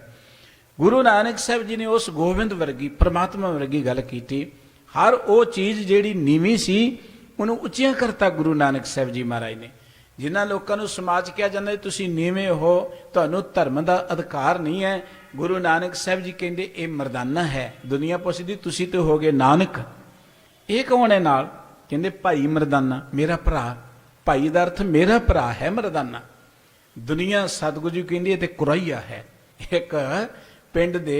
ਗੁਰੂ ਨਾਨਕ ਸਾਹਿਬ ਜੀ ਨੇ ਉਸ ਗੋਬਿੰਦ ਵਰਗੀ ਪਰਮਾਤਮਾ ਵਰਗੀ ਗੱਲ ਕੀਤੀ। ਹਰ ਉਹ ਚੀਜ਼ ਜਿਹੜੀ ਨੀਵੀਂ ਸੀ ਉਹਨੂੰ ਉੱਚੀਆਂ ਕਰਤਾ ਗੁਰੂ ਨਾਨਕ ਸਾਹਿਬ ਜੀ ਮਹਾਰਾਜ ਨੇ। ਜਿਨ੍ਹਾਂ ਲੋਕਾਂ ਨੂੰ ਸਮਾਜ ਕਿਹਾ ਜਾਂਦਾ ਤੁਸੀਂ ਨੀਵੇਂ ਹੋ, ਤੁਹਾਨੂੰ ਧਰਮ ਦਾ ਅਧਿਕਾਰ ਨਹੀਂ ਹੈ, ਗੁਰੂ ਨਾਨਕ ਸਾਹਿਬ ਜੀ ਕਹਿੰਦੇ ਇਹ ਮਰਦਾਨਾ ਹੈ। ਦੁਨੀਆ ਪੁੱਛਦੀ ਤੁਸੀਂ ਤੇ ਹੋ ਗਏ ਨਾਨਕ, ਇਹ ਕੌਣ ਹੈ ਨਾਲ? ਕਹਿੰਦੇ ਭਾਈ ਮਰਦਾਨਾ, ਮੇਰਾ ਭਰਾ। ਭਾਈ ਦਾ ਅਰਥ ਮੇਰਾ ਭਰਾ ਹੈ ਮਰਦਾਨਾ। ਦੁਨੀਆ ਸਤਿਗੁਰੂ ਜੀ ਕਹਿੰਦੀ ਇਹ ਤੇ ਕੁਰਾਈਆ ਹੈ। ਇੱਕ ਪਿੰਡ ਦੇ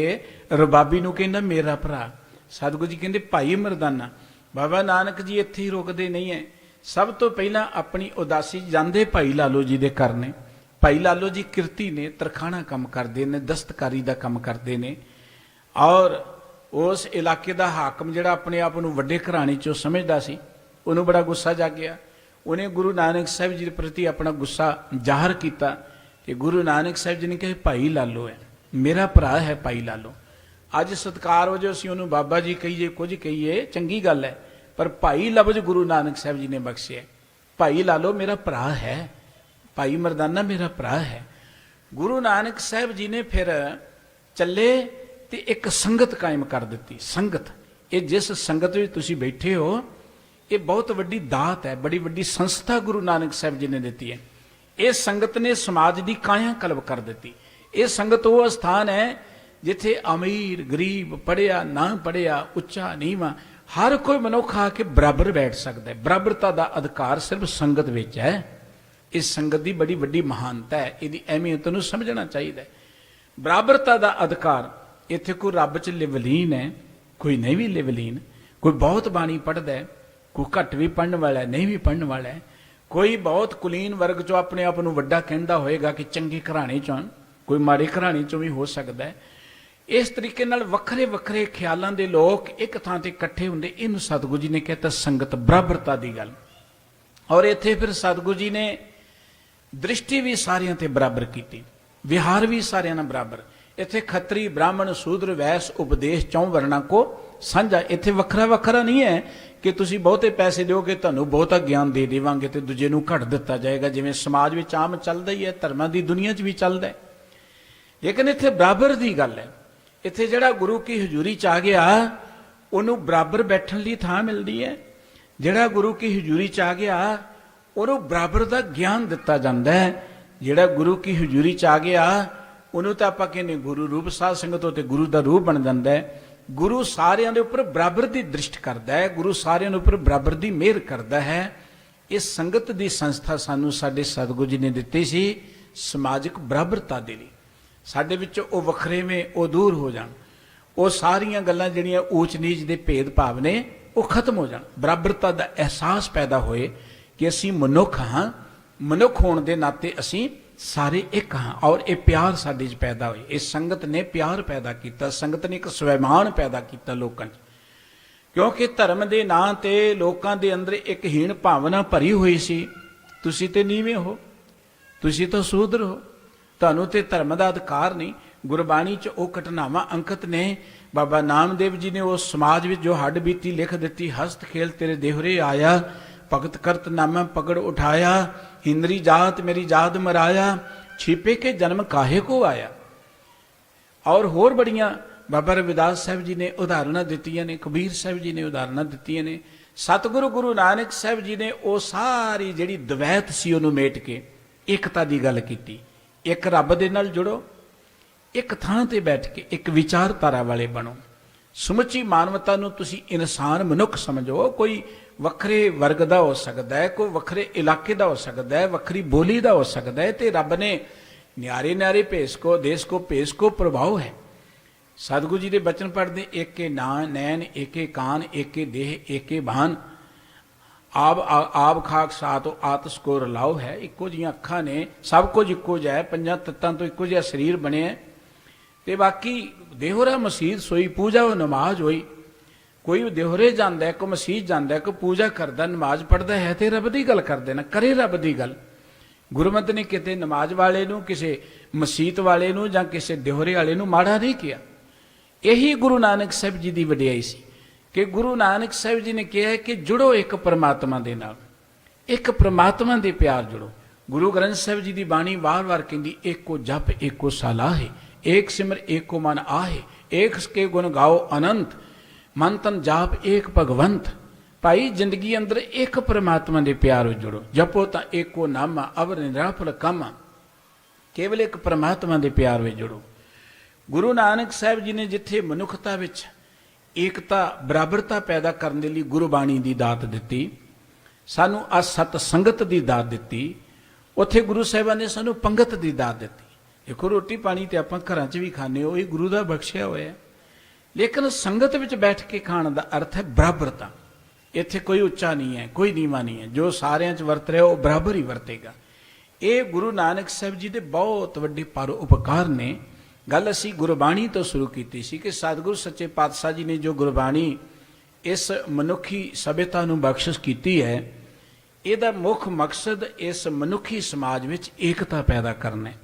ਰਬਾਬੀ ਨੂੰ ਕਹਿੰਦਾ ਮੇਰਾ ਭਰਾ, ਸਤਿਗੁਰੂ ਜੀ ਕਹਿੰਦੇ ਭਾਈ ਮਰਦਾਨਾ। ਬਾਬਾ ਨਾਨਕ ਜੀ ਇੱਥੇ ਹੀ ਰੁਕਦੇ ਨਹੀਂ ਹੈ, ਸਭ ਤੋਂ ਪਹਿਲਾਂ ਆਪਣੀ ਉਦਾਸੀ ਜਾਂਦੇ ਭਾਈ ਲਾਲੋ ਜੀ ਦੇ ਘਰ ਨੇ। ਭਾਈ ਲਾਲੋ ਜੀ ਕਿਰਤੀ ਨੇ, ਤਰਖਾਣਾ ਕੰਮ ਕਰਦੇ ਨੇ, ਦਸਤਕਾਰੀ ਦਾ ਕੰਮ ਕਰਦੇ ਨੇ। ਔਰ ਉਸ ਇਲਾਕੇ ਦਾ ਹਾਕਮ ਜਿਹੜਾ ਆਪਣੇ ਆਪ ਨੂੰ ਵੱਡੇ ਘਰਾਣੇ ਚੋਂ ਸਮਝਦਾ ਸੀ, ਉਹਨੂੰ ਬੜਾ ਗੁੱਸਾ ਜਾਗਿਆ। ਉਹਨੇ ਗੁਰੂ ਨਾਨਕ ਸਾਹਿਬ ਜੀ ਦੇ ਪ੍ਰਤੀ ਆਪਣਾ ਗੁੱਸਾ ਜ਼ਾਹਰ ਕੀਤਾ ਤੇ ਗੁਰੂ ਨਾਨਕ ਸਾਹਿਬ ਜੀ ਨੇ ਕਿਹਾ ਭਾਈ ਲਾਲੋ ਹੈ, ਮੇਰਾ ਭਰਾ ਹੈ ਭਾਈ ਲਾਲੋ। ਅੱਜ ਸਤਿਕਾਰ ਵਜੋਂ ਅਸੀਂ ਉਹਨੂੰ ਬਾਬਾ ਜੀ ਕਹੀਏ, ਕੁਝ ਕਹੀਏ, ਚੰਗੀ ਗੱਲ ਹੈ, ਪਰ ਭਾਈ ਲਫ਼ਜ਼ ਗੁਰੂ ਨਾਨਕ ਸਾਹਿਬ ਜੀ ਨੇ ਬਖਸ਼ਿਆ। ਭਾਈ ਲਾਲੋ ਮੇਰਾ ਭਰਾ ਹੈ, ਭਾਈ ਮਰਦਾਨਾ ਮੇਰਾ ਭਰਾ ਹੈ। ਗੁਰੂ ਨਾਨਕ ਸਾਹਿਬ ਜੀ ਨੇ ਫਿਰ ਚੱਲੇ ਤੇ ਇੱਕ ਸੰਗਤ ਕਾਇਮ ਕਰ ਦਿੱਤੀ। ਸੰਗਤ, ਇਹ ਜਿਸ ਸੰਗਤ ਵਿੱਚ ਤੁਸੀਂ ਬੈਠੇ ਹੋ, ਇਹ ਬਹੁਤ ਵੱਡੀ ਦਾਤ ਹੈ, ਬੜੀ ਵੱਡੀ ਸੰਸਥਾ ਗੁਰੂ ਨਾਨਕ ਸਾਹਿਬ ਜੀ ਨੇ ਦਿੱਤੀ ਹੈ। ਇਹ ਸੰਗਤ ਨੇ ਸਮਾਜ ਦੀ ਕਾਇਆ ਕਲਪ ਕਰ ਦਿੱਤੀ। ਇਹ ਸੰਗਤ ਉਹ ਸਥਾਨ ਹੈ ਜਿੱਥੇ ਅਮੀਰ ਗਰੀਬ, ਪੜ੍ਹਿਆ ਨਾ ਪੜ੍ਹਿਆ, ਉੱਚਾ ਨੀਵਾਂ, ਹਰ ਕੋਈ ਮਨੁੱਖ ਆ ਕੇ ਬਰਾਬਰ ਬੈਠ ਸਕਦਾ ਹੈ। ਬਰਾਬਰਤਾ ਦਾ ਅਧਿਕਾਰ ਸਿਰਫ ਸੰਗਤ ਵਿੱਚ ਹੈ। ਇਸ ਸੰਗਤ ਦੀ ਬੜੀ ਵੱਡੀ ਮਹਾਨਤਾ ਹੈ, ਇਹਦੀ ਅਹਿਮੀਅਤ ਨੂੰ ਸਮਝਣਾ ਚਾਹੀਦਾ ਹੈ। ਬਰਾਬਰਤਾ ਦਾ ਅਧਿਕਾਰ। ਇੱਥੇ ਕੋਈ ਰੱਬ 'ਚ ਲਿਵਲੀਨ ਹੈ, ਕੋਈ ਨਹੀਂ ਵੀ ਲਿਵਲੀਨ, ਕੋਈ ਬਹੁਤ ਬਾਣੀ ਪੜ੍ਹਦਾ ਹੈ, ਕੋਈ ਘੱਟ ਵੀ ਪੜ੍ਹਨ ਵਾਲਾ ਹੈ, ਨਹੀਂ ਵੀ ਪੜ੍ਹਨ ਵਾਲਾ ਹੈ, ਕੋਈ ਬਹੁਤ ਕੁਲੀਨ ਵਰਗ 'ਚੋਂ ਆਪਣੇ ਆਪ ਨੂੰ ਵੱਡਾ ਕਹਿੰਦਾ ਹੋਏਗਾ ਕਿ ਚੰਗੇ ਘਰਾਣੇ 'ਚੋਂ, ਕੋਈ ਮਾੜੇ ਘਰਾਣੇ 'ਚੋਂ ਵੀ ਹੋ ਸਕਦਾ ਹੈ। ਇਸ ਤਰੀਕੇ ਨਾਲ ਵੱਖਰੇ ਵੱਖਰੇ ਖਿਆਲਾਂ ਦੇ ਲੋਕ ਇੱਕ ਥਾਂ ਤੇ ਇਕੱਠੇ ਹੁੰਦੇ, ਇਹਨੂੰ ਸਤਿਗੁਰੂ ਜੀ ਨੇ ਕਹਿਤਾ ਸੰਗਤ, ਬਰਾਬਰਤਾ ਦੀ ਗੱਲ। ਔਰ ਇੱਥੇ ਫਿਰ ਸਤਿਗੁਰੂ ਜੀ ਨੇ ਦ੍ਰਿਸ਼ਟੀ ਵੀ ਸਾਰਿਆਂ ਤੇ ਬਰਾਬਰ ਕੀਤੀ, ਵਿਹਾਰ ਵੀ ਸਾਰਿਆਂ ਨਾਲ ਬਰਾਬਰ। ਇੱਥੇ ਖੱਤਰੀ ਬ੍ਰਾਹਮਣ ਸ਼ੂਦਰ ਵੈਸ ਉਪਦੇਸ਼ ਚੌਂ ਵਰਨਾ ਕੋ ਸਾਂਝਾ। ਇੱਥੇ ਵੱਖਰਾ ਵੱਖਰਾ ਨਹੀਂ ਹੈ ਕਿ ਤੁਸੀਂ ਬਹੁਤੇ ਪੈਸੇ ਦਿਓਗੇ ਤੁਹਾਨੂੰ ਬਹੁਤਾ ਗਿਆਨ ਦੇ ਦੇਵਾਂਗੇ ਤੇ ਦੂਜੇ ਨੂੰ ਘੱਟ ਦਿੱਤਾ ਜਾਏਗਾ, ਜਿਵੇਂ ਸਮਾਜ ਵਿੱਚ ਆਮ ਚੱਲਦਾ ਹੀ ਹੈ, ਧਰਮਾਂ ਦੀ ਦੁਨੀਆ 'ਚ ਵੀ ਚੱਲਦਾ ਹੈ। ਲੇਕਿਨ ਇੱਥੇ ਬਰਾਬਰ ਦੀ ਗੱਲ ਹੈ। ਇੱਥੇ ਜਿਹੜਾ ਗੁਰੂ ਕੀ ਹਜ਼ੂਰੀ 'ਚ ਆ ਗਿਆ ਉਹਨੂੰ ਬਰਾਬਰ ਬੈਠਣ ਲਈ ਥਾਂ ਮਿਲਦੀ ਹੈ। ਜਿਹੜਾ ਗੁਰੂ ਕੀ ਹਜ਼ੂਰੀ 'ਚ ਆ ਗਿਆ ਉਹਨੂੰ ਬਰਾਬਰ ਦਾ ਗਿਆਨ ਦਿੱਤਾ ਜਾਂਦਾ ਹੈ। ਜਿਹੜਾ ਗੁਰੂ ਕੀ ਹਜ਼ੂਰੀ 'ਚ ਆ ਗਿਆ ਉਹਨੂੰ ਤਾਂ ਆਪਾਂ ਕਹਿੰਦੇ ਗੁਰੂ ਰੂਪ ਸਾਧ ਸੰਗਤ ਤੇ ਗੁਰੂ ਦਾ ਰੂਪ ਬਣ ਜਾਂਦਾ ਹੈ। ਗੁਰੂ ਸਾਰਿਆਂ ਦੇ ਉੱਪਰ ਬਰਾਬਰ ਦੀ ਦ੍ਰਿਸ਼ਟ ਕਰਦਾ ਹੈ, ਗੁਰੂ ਸਾਰਿਆਂ ਦੇ ਉੱਪਰ ਬਰਾਬਰ ਦੀ ਮਿਹਰ ਕਰਦਾ ਹੈ। ਇਸ ਸੰਗਤ ਦੀ ਸੰਸਥਾ ਸਾਨੂੰ ਸਾਡੇ ਸਤਿਗੁਰੂ ਜੀ ਨੇ ਦਿੱਤੀ ਸੀ ਸਮਾਜਿਕ ਬਰਾਬਰਤਾ ਦੇ ਲਈ। ਸਾਡੇ ਵਿੱਚੋਂ ਉਹ ਵੱਖਰੇਵੇਂ ਉਹ ਦੂਰ ਹੋ ਜਾਣ, ਉਹ ਸਾਰੀਆਂ ਗੱਲਾਂ ਜਿਹੜੀਆਂ ਊਚ ਨੀਚ ਦੇ ਭੇਦਭਾਵ ਨੇ ਉਹ ਖਤਮ ਹੋ ਜਾਣ, ਬਰਾਬਰਤਾ ਦਾ ਅਹਿਸਾਸ ਪੈਦਾ ਹੋਏ ਕਿ ਅਸੀਂ ਮਨੁੱਖ ਹਾਂ, ਮਨੁੱਖ ਹੋਣ ਦੇ ਨਾਤੇ ਅਸੀਂ ਸਾਰੇ ਇੱਕ ਹਾਂ ਔਰ ਇਹ ਪਿਆਰ ਸਾਡੇ 'ਚ ਪੈਦਾ ਹੋਏ। ਇਹ ਸੰਗਤ ਨੇ ਪਿਆਰ ਪੈਦਾ ਕੀਤਾ, ਸੰਗਤ ਨੇ ਇੱਕ ਸਵੈਮਾਨ ਪੈਦਾ ਕੀਤਾ ਲੋਕਾਂ 'ਚ। ਕਿਉਂਕਿ ਧਰਮ ਦੇ ਨਾਂ ਤੇ ਲੋਕਾਂ ਦੇ ਅੰਦਰ ਇੱਕ ਹੀਣ ਭਾਵਨਾ ਭਰੀ ਹੋਈ ਸੀ। ਤੁਸੀਂ ਤੇ ਨੀਵੇਂ ਹੋ, ਤੁਸੀਂ ਤਾਂ ਸ਼ੂਦਰ ਹੋ, ਤੁਹਾਨੂੰ ਤੇ ਧਰਮ ਦਾ ਅਧਿਕਾਰ ਨਹੀਂ। ਗੁਰਬਾਣੀ 'ਚ ਉਹ ਘਟਨਾਵਾਂ ਅੰਕਿਤ ਨੇ। ਬਾਬਾ ਨਾਮਦੇਵ ਜੀ ਨੇ ਉਸ ਸਮਾਜ ਵਿੱਚ ਜੋ ਹੱਡ ਬੀਤੀ ਲਿਖ ਦਿੱਤੀ, ਹਸਤ ਖੇਲ ਤੇਰੇ ਦੇਹਰੇ ਆਇਆ, ਭਗਤ ਕਰਤ ਨਾਮਾ ਪਕੜ ਉਠਾਇਆ, ਹਿੰਦਰੀ ਜਾਤ ਮੇਰੀ ਜਾਤ ਮਰਾਇਆ, ਛਿਪੇ ਕੇ ਜਨਮ ਕਾਹੇ ਕੋ ਆਇਆ। ਔਰ ਹੋਰ ਬੜੀਆਂ ਬਾਬਾ ਰਵਿਦਾਸ ਸਾਹਿਬ ਜੀ ਨੇ ਉਦਾਹਰਨਾਂ ਦਿੱਤੀਆਂ ਨੇ, ਕਬੀਰ ਸਾਹਿਬ ਜੀ ਨੇ ਉਦਾਹਰਨਾਂ ਦਿੱਤੀਆਂ ਨੇ, ਸਤਿਗੁਰੂ ਗੁਰੂ ਨਾਨਕ ਸਾਹਿਬ ਜੀ ਨੇ ਉਹ ਸਾਰੀ ਜਿਹੜੀ ਦਵੈਤ ਸੀ ਉਹਨੂੰ ਮੇਟ ਕੇ ਇਕਤਾ ਦੀ ਗੱਲ ਕੀਤੀ। ਇੱਕ ਰੱਬ ਦੇ ਨਾਲ ਜੁੜੋ, ਇੱਕ ਥਾਂ ਤੇ ਬੈਠ ਕੇ ਇੱਕ ਵਿਚਾਰਧਾਰਾ ਵਾਲੇ ਬਣੋ। ਸਮੁੱਚੀ ਮਾਨਵਤਾ ਨੂੰ ਤੁਸੀਂ ਇਨਸਾਨ ਮਨੁੱਖ ਸਮਝੋ। ਕੋਈ ਵੱਖਰੇ ਵਰਗ ਦਾ ਹੋ ਸਕਦਾ ਹੈ, ਕੋਈ ਵੱਖਰੇ ਇਲਾਕੇ ਦਾ ਹੋ ਸਕਦਾ ਹੈ, ਵੱਖਰੀ ਬੋਲੀ ਦਾ ਹੋ ਸਕਦਾ ਹੈ, ਤੇ ਰੱਬ ਨੇ ਨਿਆਰੇ ਨਿਆਰੇ ਭੇਸ ਕੋ ਦੇਸ਼ ਕੋ ਭੇਸ ਕੋ ਪ੍ਰਭਾਵ ਹੈ। ਸਤਿਗੁਰੂ ਜੀ ਦੇ ਬਚਨ ਪੜ੍ਹਦੇ, ਏਕੇ ਨੈਣ ਏਕੇ ਕਾਨ ਏਕੇ ਦੇਹ ਏਕੇ ਭਾਨ, ਆਬ ਖਾਕ ਸਾਤੋ ਆਤਸ ਕੋ ਰਲਾਓ ਹੈ। ਇੱਕੋ ਜਿਹੀਆਂ ਅੱਖਾਂ ਨੇ, ਸਭ ਕੁਝ ਇੱਕੋ ਜਿਹਾ ਹੈ, ਪੰਜਾਂ ਤੱਤਾਂ ਤੋਂ ਇੱਕੋ ਜਿਹਾ ਸਰੀਰ ਬਣਿਆ, ਤੇ ਬਾਕੀ ਦੇਹਰਾ ਮਸੀਤ ਸੋਈ ਪੂਜਾ ਉਹ ਨਮਾਜ਼ ਹੋਈ। ਕੋਈ ਦੇਹਰੇ ਜਾਂਦਾ, ਕੋਈ ਮਸੀਤ ਜਾਂਦਾ, ਕੋਈ ਪੂਜਾ ਕਰਦਾ, ਨਮਾਜ਼ ਪੜ੍ਹਦਾ ਹੈ ਤੇ ਰੱਬ ਦੀ ਗੱਲ ਕਰਦੇ ਨਾ, ਕਰੇ ਰੱਬ ਦੀ ਗੱਲ। ਗੁਰਮਤਿ ਨੇ ਕਿਤੇ ਨਮਾਜ਼ ਵਾਲੇ ਨੂੰ, ਕਿਸੇ ਮਸੀਤ ਵਾਲੇ ਨੂੰ ਜਾਂ ਕਿਸੇ ਦੇਹਰੇ ਵਾਲੇ ਨੂੰ ਮਾੜਾ ਨਹੀਂ ਕਿਹਾ। ਇਹੀ ਗੁਰੂ ਨਾਨਕ ਸਾਹਿਬ ਜੀ ਦੀ ਵਡਿਆਈ ਸੀ ਕਿ ਗੁਰੂ ਨਾਨਕ ਸਾਹਿਬ ਜੀ ਨੇ ਕਿਹਾ ਕਿ ਜੁੜੋ ਇੱਕ ਪਰਮਾਤਮਾ ਦੇ ਨਾਲ, ਇੱਕ ਪਰਮਾਤਮਾ ਦੇ ਪਿਆਰ ਜੁੜੋ। ਗੁਰੂ ਗ੍ਰੰਥ ਸਾਹਿਬ ਜੀ ਦੀ ਬਾਣੀ ਵਾਰ-ਵਾਰ ਕਹਿੰਦੀ, ਏਕੋ ਜਪ ਏਕੋ ਸਲਾਹੇ, ਏਕ ਸਿਮਰ ਏਕੋ ਮਨ ਆਹੇ, ਏਕ ਕੇ ਗੁਣ ਗਾਓ ਅਨੰਤ, ਮਨ ਤਨ ਜਾਪ ਏਕ ਭਗਵੰਤ। ਭਾਈ ਜ਼ਿੰਦਗੀ ਅੰਦਰ ਇੱਕ ਪਰਮਾਤਮਾ ਦੇ ਪਿਆਰ ਵਿੱਚ ਜੁੜੋ। ਜਪੋ ਤਾਂ ਏਕੋ ਨਾਮਾ ਅਵਰ ਨਿਰਾਫਲ ਕਾਮਾ, ਕੇਵਲ ਇੱਕ ਪਰਮਾਤਮਾ ਦੇ ਪਿਆਰ ਵਿੱਚ ਜੁੜੋ। ਗੁਰੂ ਨਾਨਕ ਸਾਹਿਬ ਜੀ ਨੇ ਜਿੱਥੇ ਮਨੁੱਖਤਾ ਵਿੱਚ ਏਕਤਾ ਬਰਾਬਰਤਾ ਪੈਦਾ ਕਰਨ ਦੇ ਲਈ ਗੁਰਬਾਣੀ ਦੀ ਦਾਤ ਦਿੱਤੀ, ਸਾਨੂੰ ਆ ਸਤ ਸੰਗਤ ਦੀ ਦਾਤ ਦਿੱਤੀ, ਉੱਥੇ ਗੁਰੂ ਸਾਹਿਬਾਨ ਨੇ ਸਾਨੂੰ ਪੰਗਤ ਦੀ ਦਾਤ ਦਿੱਤੀ। ਦੇਖੋ ਰੋਟੀ ਪਾਣੀ ਤੇ ਆਪਾਂ ਘਰਾਂ 'ਚ ਵੀ ਖਾਂਦੇ ਹੋ, ਇਹ ਗੁਰੂ ਦਾ ਬਖਸ਼ਿਆ ਹੋਇਆ, ਲੇਕਿਨ ਸੰਗਤ ਵਿੱਚ ਬੈਠ ਕੇ ਖਾਣ ਦਾ ਅਰਥ ਹੈ ਬਰਾਬਰਤਾ। ਇੱਥੇ ਕੋਈ ਉੱਚਾ ਨਹੀਂ ਹੈ, ਕੋਈ ਨੀਵਾਂ ਨਹੀਂ ਹੈ, ਜੋ ਸਾਰਿਆਂ 'ਚ ਵਰਤ ਰਿਹਾ ਉਹ ਬਰਾਬਰ ਹੀ ਵਰਤੇਗਾ। ਇਹ ਗੁਰੂ ਨਾਨਕ ਸਾਹਿਬ ਜੀ ਦੇ ਬਹੁਤ ਵੱਡੇ ਪਰਉਪਕਾਰ ਨੇ। ਗੱਲ ਅਸੀਂ ਗੁਰਬਾਣੀ ਤੋਂ ਸ਼ੁਰੂ ਕੀਤੀ ਸੀ ਕਿ ਸਤਿਗੁਰੂ ਸੱਚੇ ਪਾਤਸ਼ਾਹ ਜੀ ਨੇ ਜੋ ਗੁਰਬਾਣੀ ਇਸ ਮਨੁੱਖੀ ਸਭਿਅਤਾ ਨੂੰ ਬਖਸ਼ਿਸ਼ ਕੀਤੀ ਹੈ, ਇਹਦਾ ਮੁੱਖ ਮਕਸਦ ਇਸ ਮਨੁੱਖੀ ਸਮਾਜ ਵਿੱਚ ਏਕਤਾ ਪੈਦਾ ਕਰਨਾ ਹੈ।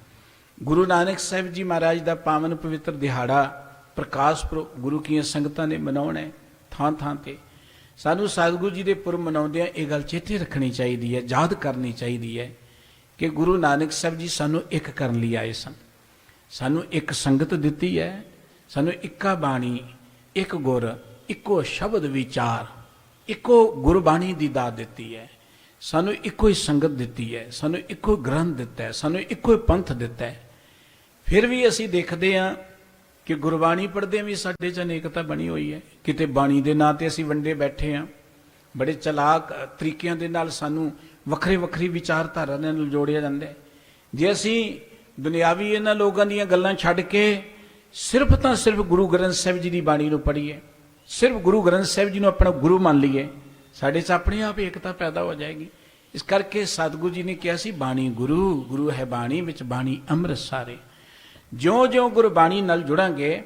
ਗੁਰੂ ਨਾਨਕ ਸਾਹਿਬ ਜੀ ਮਹਾਰਾਜ ਦਾ ਪਾਵਨ ਪਵਿੱਤਰ ਦਿਹਾੜਾ ਪ੍ਰਕਾਸ਼ ਪੁਰਬ ਗੁਰੂ ਕੀਆਂ ਸੰਗਤਾਂ ਨੇ ਮਨਾਉਣਾ ਹੈ ਥਾਂ ਥਾਂ ਤੇ। ਸਾਨੂੰ ਸਤਿਗੁਰੂ ਜੀ ਦੇ ਪੁਰਬ ਮਨਾਉਂਦਿਆਂ ਇਹ ਗੱਲ ਚੇਤੇ ਰੱਖਣੀ ਚਾਹੀਦੀ ਹੈ, ਯਾਦ ਕਰਨੀ ਚਾਹੀਦੀ ਹੈ ਕਿ ਗੁਰੂ ਨਾਨਕ ਸਾਹਿਬ ਜੀ ਸਾਨੂੰ ਇੱਕ ਕਰਨ ਲਈ ਆਏ ਸਨ। ਸਾਨੂੰ ਇੱਕ ਸੰਗਤ ਦਿੱਤੀ ਹੈ, ਸਾਨੂੰ ਇੱਕਾ ਬਾਣੀ, ਇੱਕ ਗੁਰ, ਇੱਕੋ ਸ਼ਬਦ ਵਿਚਾਰ, ਇੱਕੋ ਗੁਰਬਾਣੀ ਦੀ ਦਾਤ ਦਿੱਤੀ ਹੈ। ਸਾਨੂੰ ਇੱਕੋ ਹੀ ਸੰਗਤ ਦਿੱਤੀ ਹੈ, ਸਾਨੂੰ ਇੱਕੋ ਗ੍ਰੰਥ ਦਿੱਤਾ ਹੈ, ਸਾਨੂੰ ਇੱਕੋ ਹੀ ਪੰਥ ਦਿੱਤਾ ਹੈ। ਫਿਰ ਵੀ ਅਸੀਂ ਦੇਖਦੇ ਹਾਂ ਕਿ ਗੁਰਬਾਣੀ ਪੜ੍ਹਦੇ ਵੀ ਸਾਡੇ 'ਚ ਅਨੇਕਤਾ ਬਣੀ ਹੋਈ ਹੈ। ਕਿਤੇ ਬਾਣੀ ਦੇ ਨਾਂ 'ਤੇ ਅਸੀਂ ਵੰਡੇ ਬੈਠੇ ਹਾਂ, ਬੜੇ ਚਲਾਕ ਤਰੀਕਿਆਂ ਦੇ ਨਾਲ ਸਾਨੂੰ ਵੱਖਰੇ ਵੱਖਰੀ ਵਿਚਾਰਧਾਰਾ ਨਾਲ ਜੋੜਿਆ ਜਾਂਦਾ ਹੈ। ਜੇ ਅਸੀਂ ਦੁਨਿਆਵੀ ਇਹਨਾਂ ਲੋਕਾਂ ਦੀਆਂ ਗੱਲਾਂ ਛੱਡ ਕੇ ਸਿਰਫ ਤਾਂ ਸਿਰਫ ਗੁਰੂ ਗ੍ਰੰਥ ਸਾਹਿਬ ਜੀ ਦੀ ਬਾਣੀ ਨੂੰ ਪੜ੍ਹੀਏ, ਸਿਰਫ ਗੁਰੂ ਗ੍ਰੰਥ ਸਾਹਿਬ ਜੀ ਨੂੰ ਆਪਣਾ ਗੁਰੂ ਮੰਨ ਲਈਏ, ਸਾਡੇ 'ਚ ਆਪਣੇ ਆਪ ਏਕਤਾ ਪੈਦਾ ਹੋ ਜਾਏਗੀ। ਇਸ ਕਰਕੇ ਸਤਿਗੁਰੂ ਜੀ ਨੇ ਕਿਹਾ ਸੀ, ਬਾਣੀ ਗੁਰੂ, ਗੁਰੂ ਹੈ ਬਾਣੀ ਵਿੱਚ ਬਾਣੀ ਅੰਮ੍ਰਿਤ ਸਾਰੇ। ਜਿਉਂ ਜਿਉਂ ਗੁਰਬਾਣੀ ਨਾਲ ਜੁੜਾਂਗੇ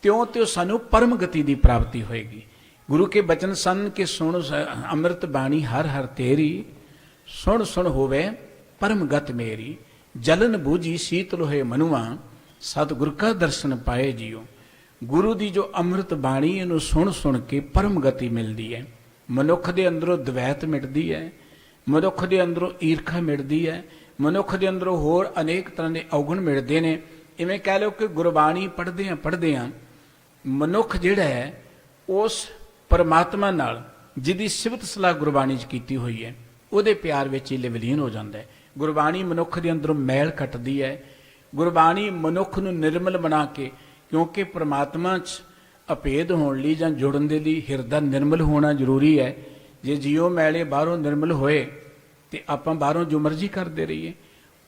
ਤਿਉਂ ਤਿਉਂ ਸਾਨੂੰ ਪਰਮ ਗਤੀ ਦੀ ਪ੍ਰਾਪਤੀ ਹੋਏਗੀ। ਗੁਰੂ ਕੇ ਬਚਨ ਸਨ ਕਿ ਸੁਣ ਅੰਮ੍ਰਿਤ ਬਾਣੀ ਹਰ ਹਰ ਤੇਰੀ, ਸੁਣ ਸੁਣ ਹੋਵੇ ਪਰਮ ਗਤ ਮੇਰੀ, ਜਲਨ ਬੂਝੀ ਸੀਤਲ ਹੋਏ ਮਨੁਆ, ਸਤਿਗੁਰ ਕਾ ਦਰਸ਼ਨ ਪਾਏ ਜੀਓ। ਗੁਰੂ ਦੀ ਜੋ ਅੰਮ੍ਰਿਤ ਬਾਣੀ, ਇਹਨੂੰ ਸੁਣ ਸੁਣ ਕੇ ਪਰਮ ਗਤੀ ਮਿਲਦੀ ਹੈ। ਮਨੁੱਖ ਦੇ ਅੰਦਰੋਂ ਦਵੈਤ ਮਿਟਦੀ ਹੈ, ਮਨੁੱਖ ਦੇ ਅੰਦਰੋਂ ਈਰਖਾ ਮਿਟਦੀ ਹੈ, ਮਨੁੱਖ ਦੇ ਅੰਦਰੋਂ ਹੋਰ ਅਨੇਕ ਤਰ੍ਹਾਂ ਦੇ ਔਗਣ ਮਿਟਦੇ ਨੇ। ਇਵੇਂ ਕਹਿ ਲਓ ਕਿ ਗੁਰਬਾਣੀ ਪੜ੍ਹਦਿਆਂ ਮਨੁੱਖ ਜਿਹੜਾ ਹੈ ਉਸ ਪਰਮਾਤਮਾ ਨਾਲ ਜਿਹਦੀ ਸਿਫਤ ਸਲਾਹ ਗੁਰਬਾਣੀ 'ਚ ਕੀਤੀ ਹੋਈ ਹੈ ਉਹਦੇ ਪਿਆਰ ਵਿੱਚ ਹੀ ਲਿਵਲੀਨ ਹੋ ਜਾਂਦਾ ਹੈ। ਗੁਰਬਾਣੀ ਮਨੁੱਖ ਦੇ ਅੰਦਰੋਂ ਮੈਲ ਕੱਟਦੀ ਹੈ। ਗੁਰਬਾਣੀ ਮਨੁੱਖ ਨੂੰ ਨਿਰਮਲ ਬਣਾ ਕੇ, ਕਿਉਂਕਿ ਪਰਮਾਤਮਾ 'ਚ ਅਭੇਦ ਹੋਣ ਲਈ ਜਾਂ ਜੁੜਨ ਦੇ ਲਈ ਹਿਰਦਾ ਨਿਰਮਲ ਹੋਣਾ ਜ਼ਰੂਰੀ ਹੈ। ਜੇ ਜੀਓ ਮੈਲੇ ਬਾਹਰੋਂ ਨਿਰਮਲ ਹੋਏ ਤੇ ਆਪਾਂ ਬਾਹਰੋਂ ਜੋ ਮਰਜ਼ੀ ਕਰਦੇ ਰਹੀਏ,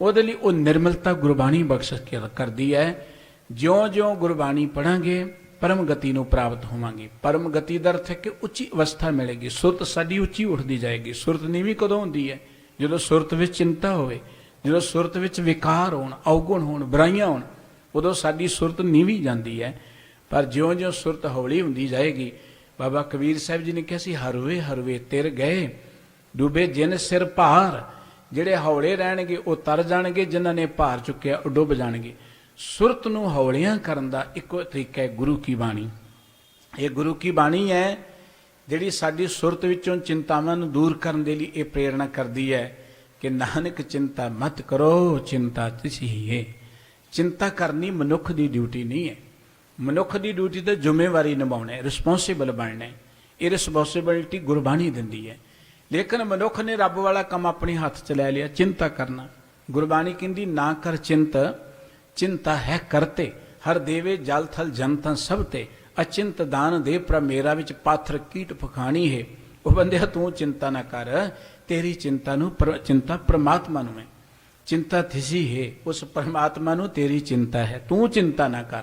ਉਹਦੇ ਲਈ ਉਹ ਨਿਰਮਲਤਾ ਗੁਰਬਾਣੀ ਬਖਸ਼ਿਸ਼ ਕਰਦੀ ਹੈ। ਜਿਉਂ-ਜਿਉਂ ਗੁਰਬਾਣੀ ਪੜ੍ਹਾਂਗੇ ਪਰਮ ਗਤੀ ਨੂੰ ਪ੍ਰਾਪਤ ਹੋਵਾਂਗੇ। ਪਰਮ ਗਤੀ ਦਾ ਅਰਥ ਹੈ ਕਿ ਉੱਚੀ ਅਵਸਥਾ ਮਿਲੇਗੀ, ਸੁਰਤ ਸਾਡੀ ਉੱਚੀ ਉੱਠਦੀ ਜਾਏਗੀ। ਸੁਰਤ ਨੀਵੀਂ ਕਦੋਂ ਹੁੰਦੀ ਹੈ? ਜਦੋਂ ਸੁਰਤ ਵਿੱਚ ਚਿੰਤਾ ਹੋਵੇ, ਜਦੋਂ ਸੁਰਤ ਵਿੱਚ ਵਿਕਾਰ ਹੋਣ, ਔਗੁਣ ਹੋਣ, ਬੁਰਾਈਆਂ ਹੋਣ, ਉਦੋਂ ਸਾਡੀ ਸੁਰਤ ਨੀਵੀਂ ਜਾਂਦੀ ਹੈ। ਪਰ ਜਿਉਂ-ਜਿਉਂ ਸੁਰਤ ਹੌਲੀ ਹੁੰਦੀ ਜਾਏਗੀ, ਬਾਬਾ ਕਬੀਰ ਸਾਹਿਬ ਜੀ ਨੇ ਕਿਹਾ ਸੀ, ਹਰਵੇ ਹਰਵੇ ਤਿਰ ਗਏ, ਡੁੱਬੇ ਜਿਨ ਸਿਰ ਭਾਰ। ਜਿਹੜੇ ਹੌਲੇ ਰਹਿਣਗੇ ਉਹ ਤਰ ਜਾਣਗੇ, ਜਿਨ੍ਹਾਂ ਨੇ ਭਾਰ ਚੁੱਕਿਆ ਉਹ ਡੁੱਬ ਜਾਣਗੇ। ਸੁਰਤ ਨੂੰ ਹੌਲਿਆਂ ਕਰਨ ਦਾ ਇੱਕੋ ਤਰੀਕਾ ਹੈ ਗੁਰੂ ਕੀ ਬਾਣੀ। ਇਹ ਗੁਰੂ ਕੀ ਬਾਣੀ ਹੈ ਜਿਹੜੀ ਸਾਡੀ ਸੁਰਤ ਵਿੱਚੋਂ ਚਿੰਤਾਵਾਂ ਨੂੰ ਦੂਰ ਕਰਨ ਦੇ ਲਈ ਇਹ ਪ੍ਰੇਰਣਾ ਕਰਦੀ ਹੈ ਕਿ ਨਾਨਕ ਚਿੰਤਾ ਮਤ ਕਰੋ, ਚਿੰਤਾ ਤਿਸ ਹੀ ਹੈ। ਚਿੰਤਾ ਕਰਨੀ ਮਨੁੱਖ ਦੀ ਡਿਊਟੀ ਨਹੀਂ ਹੈ। ਮਨੁੱਖ ਦੀ ਡਿਊਟੀ ਤਾਂ ਜ਼ਿੰਮੇਵਾਰੀ ਨਿਭਾਉਣਾ ਹੈ, ਰਿਸਪੌਂਸਿਬਲ ਬਣਨਾ ਹੈ। ਇਹ ਰਿਸਪੌਂਸਿਬਿਲਿਟੀ ਗੁਰਬਾਣੀ ਦਿੰਦੀ ਹੈ। ਲੇਕਿਨ ਮਨੁੱਖ ਨੇ ਰੱਬ ਵਾਲਾ ਕੰਮ ਆਪਣੇ ਹੱਥ 'ਚ ਲੈ ਲਿਆ, ਚਿੰਤਾ ਕਰਨਾ। ਗੁਰਬਾਣੀ ਕਹਿੰਦੀ ਨਾ ਕਰ ਚਿੰਤ, ਚਿੰਤਾ ਹੈ ਕਰਤੇ, ਹਰ ਦੇਵੇ ਜਲ ਥਲ ਜਨਤਾਂ ਸਭ ਤੇ, ਅਚਿੰਤ ਦਾਨ ਦੇ ਪਰ ਮੇਰਾ ਵਿੱਚ ਪਾਥਰ ਕੀਟ ਫਖਾਣੀ ਹੈ। ਉਹ ਬੰਦਿਆ ਤੂੰ ਚਿੰਤਾ ਨਾ ਕਰ, ਤੇਰੀ ਚਿੰਤਾ ਪ੍ਰਮਾਤਮਾ ਨੂੰ ਹੈ। ਚਿੰਤਾ ਥਿਸੀ ਹੈ, ਉਸ ਪ੍ਰਮਾਤਮਾ ਨੂੰ ਤੇਰੀ ਚਿੰਤਾ ਹੈ। ਤੂੰ ਚਿੰਤਾ ਨਾ ਕਰ,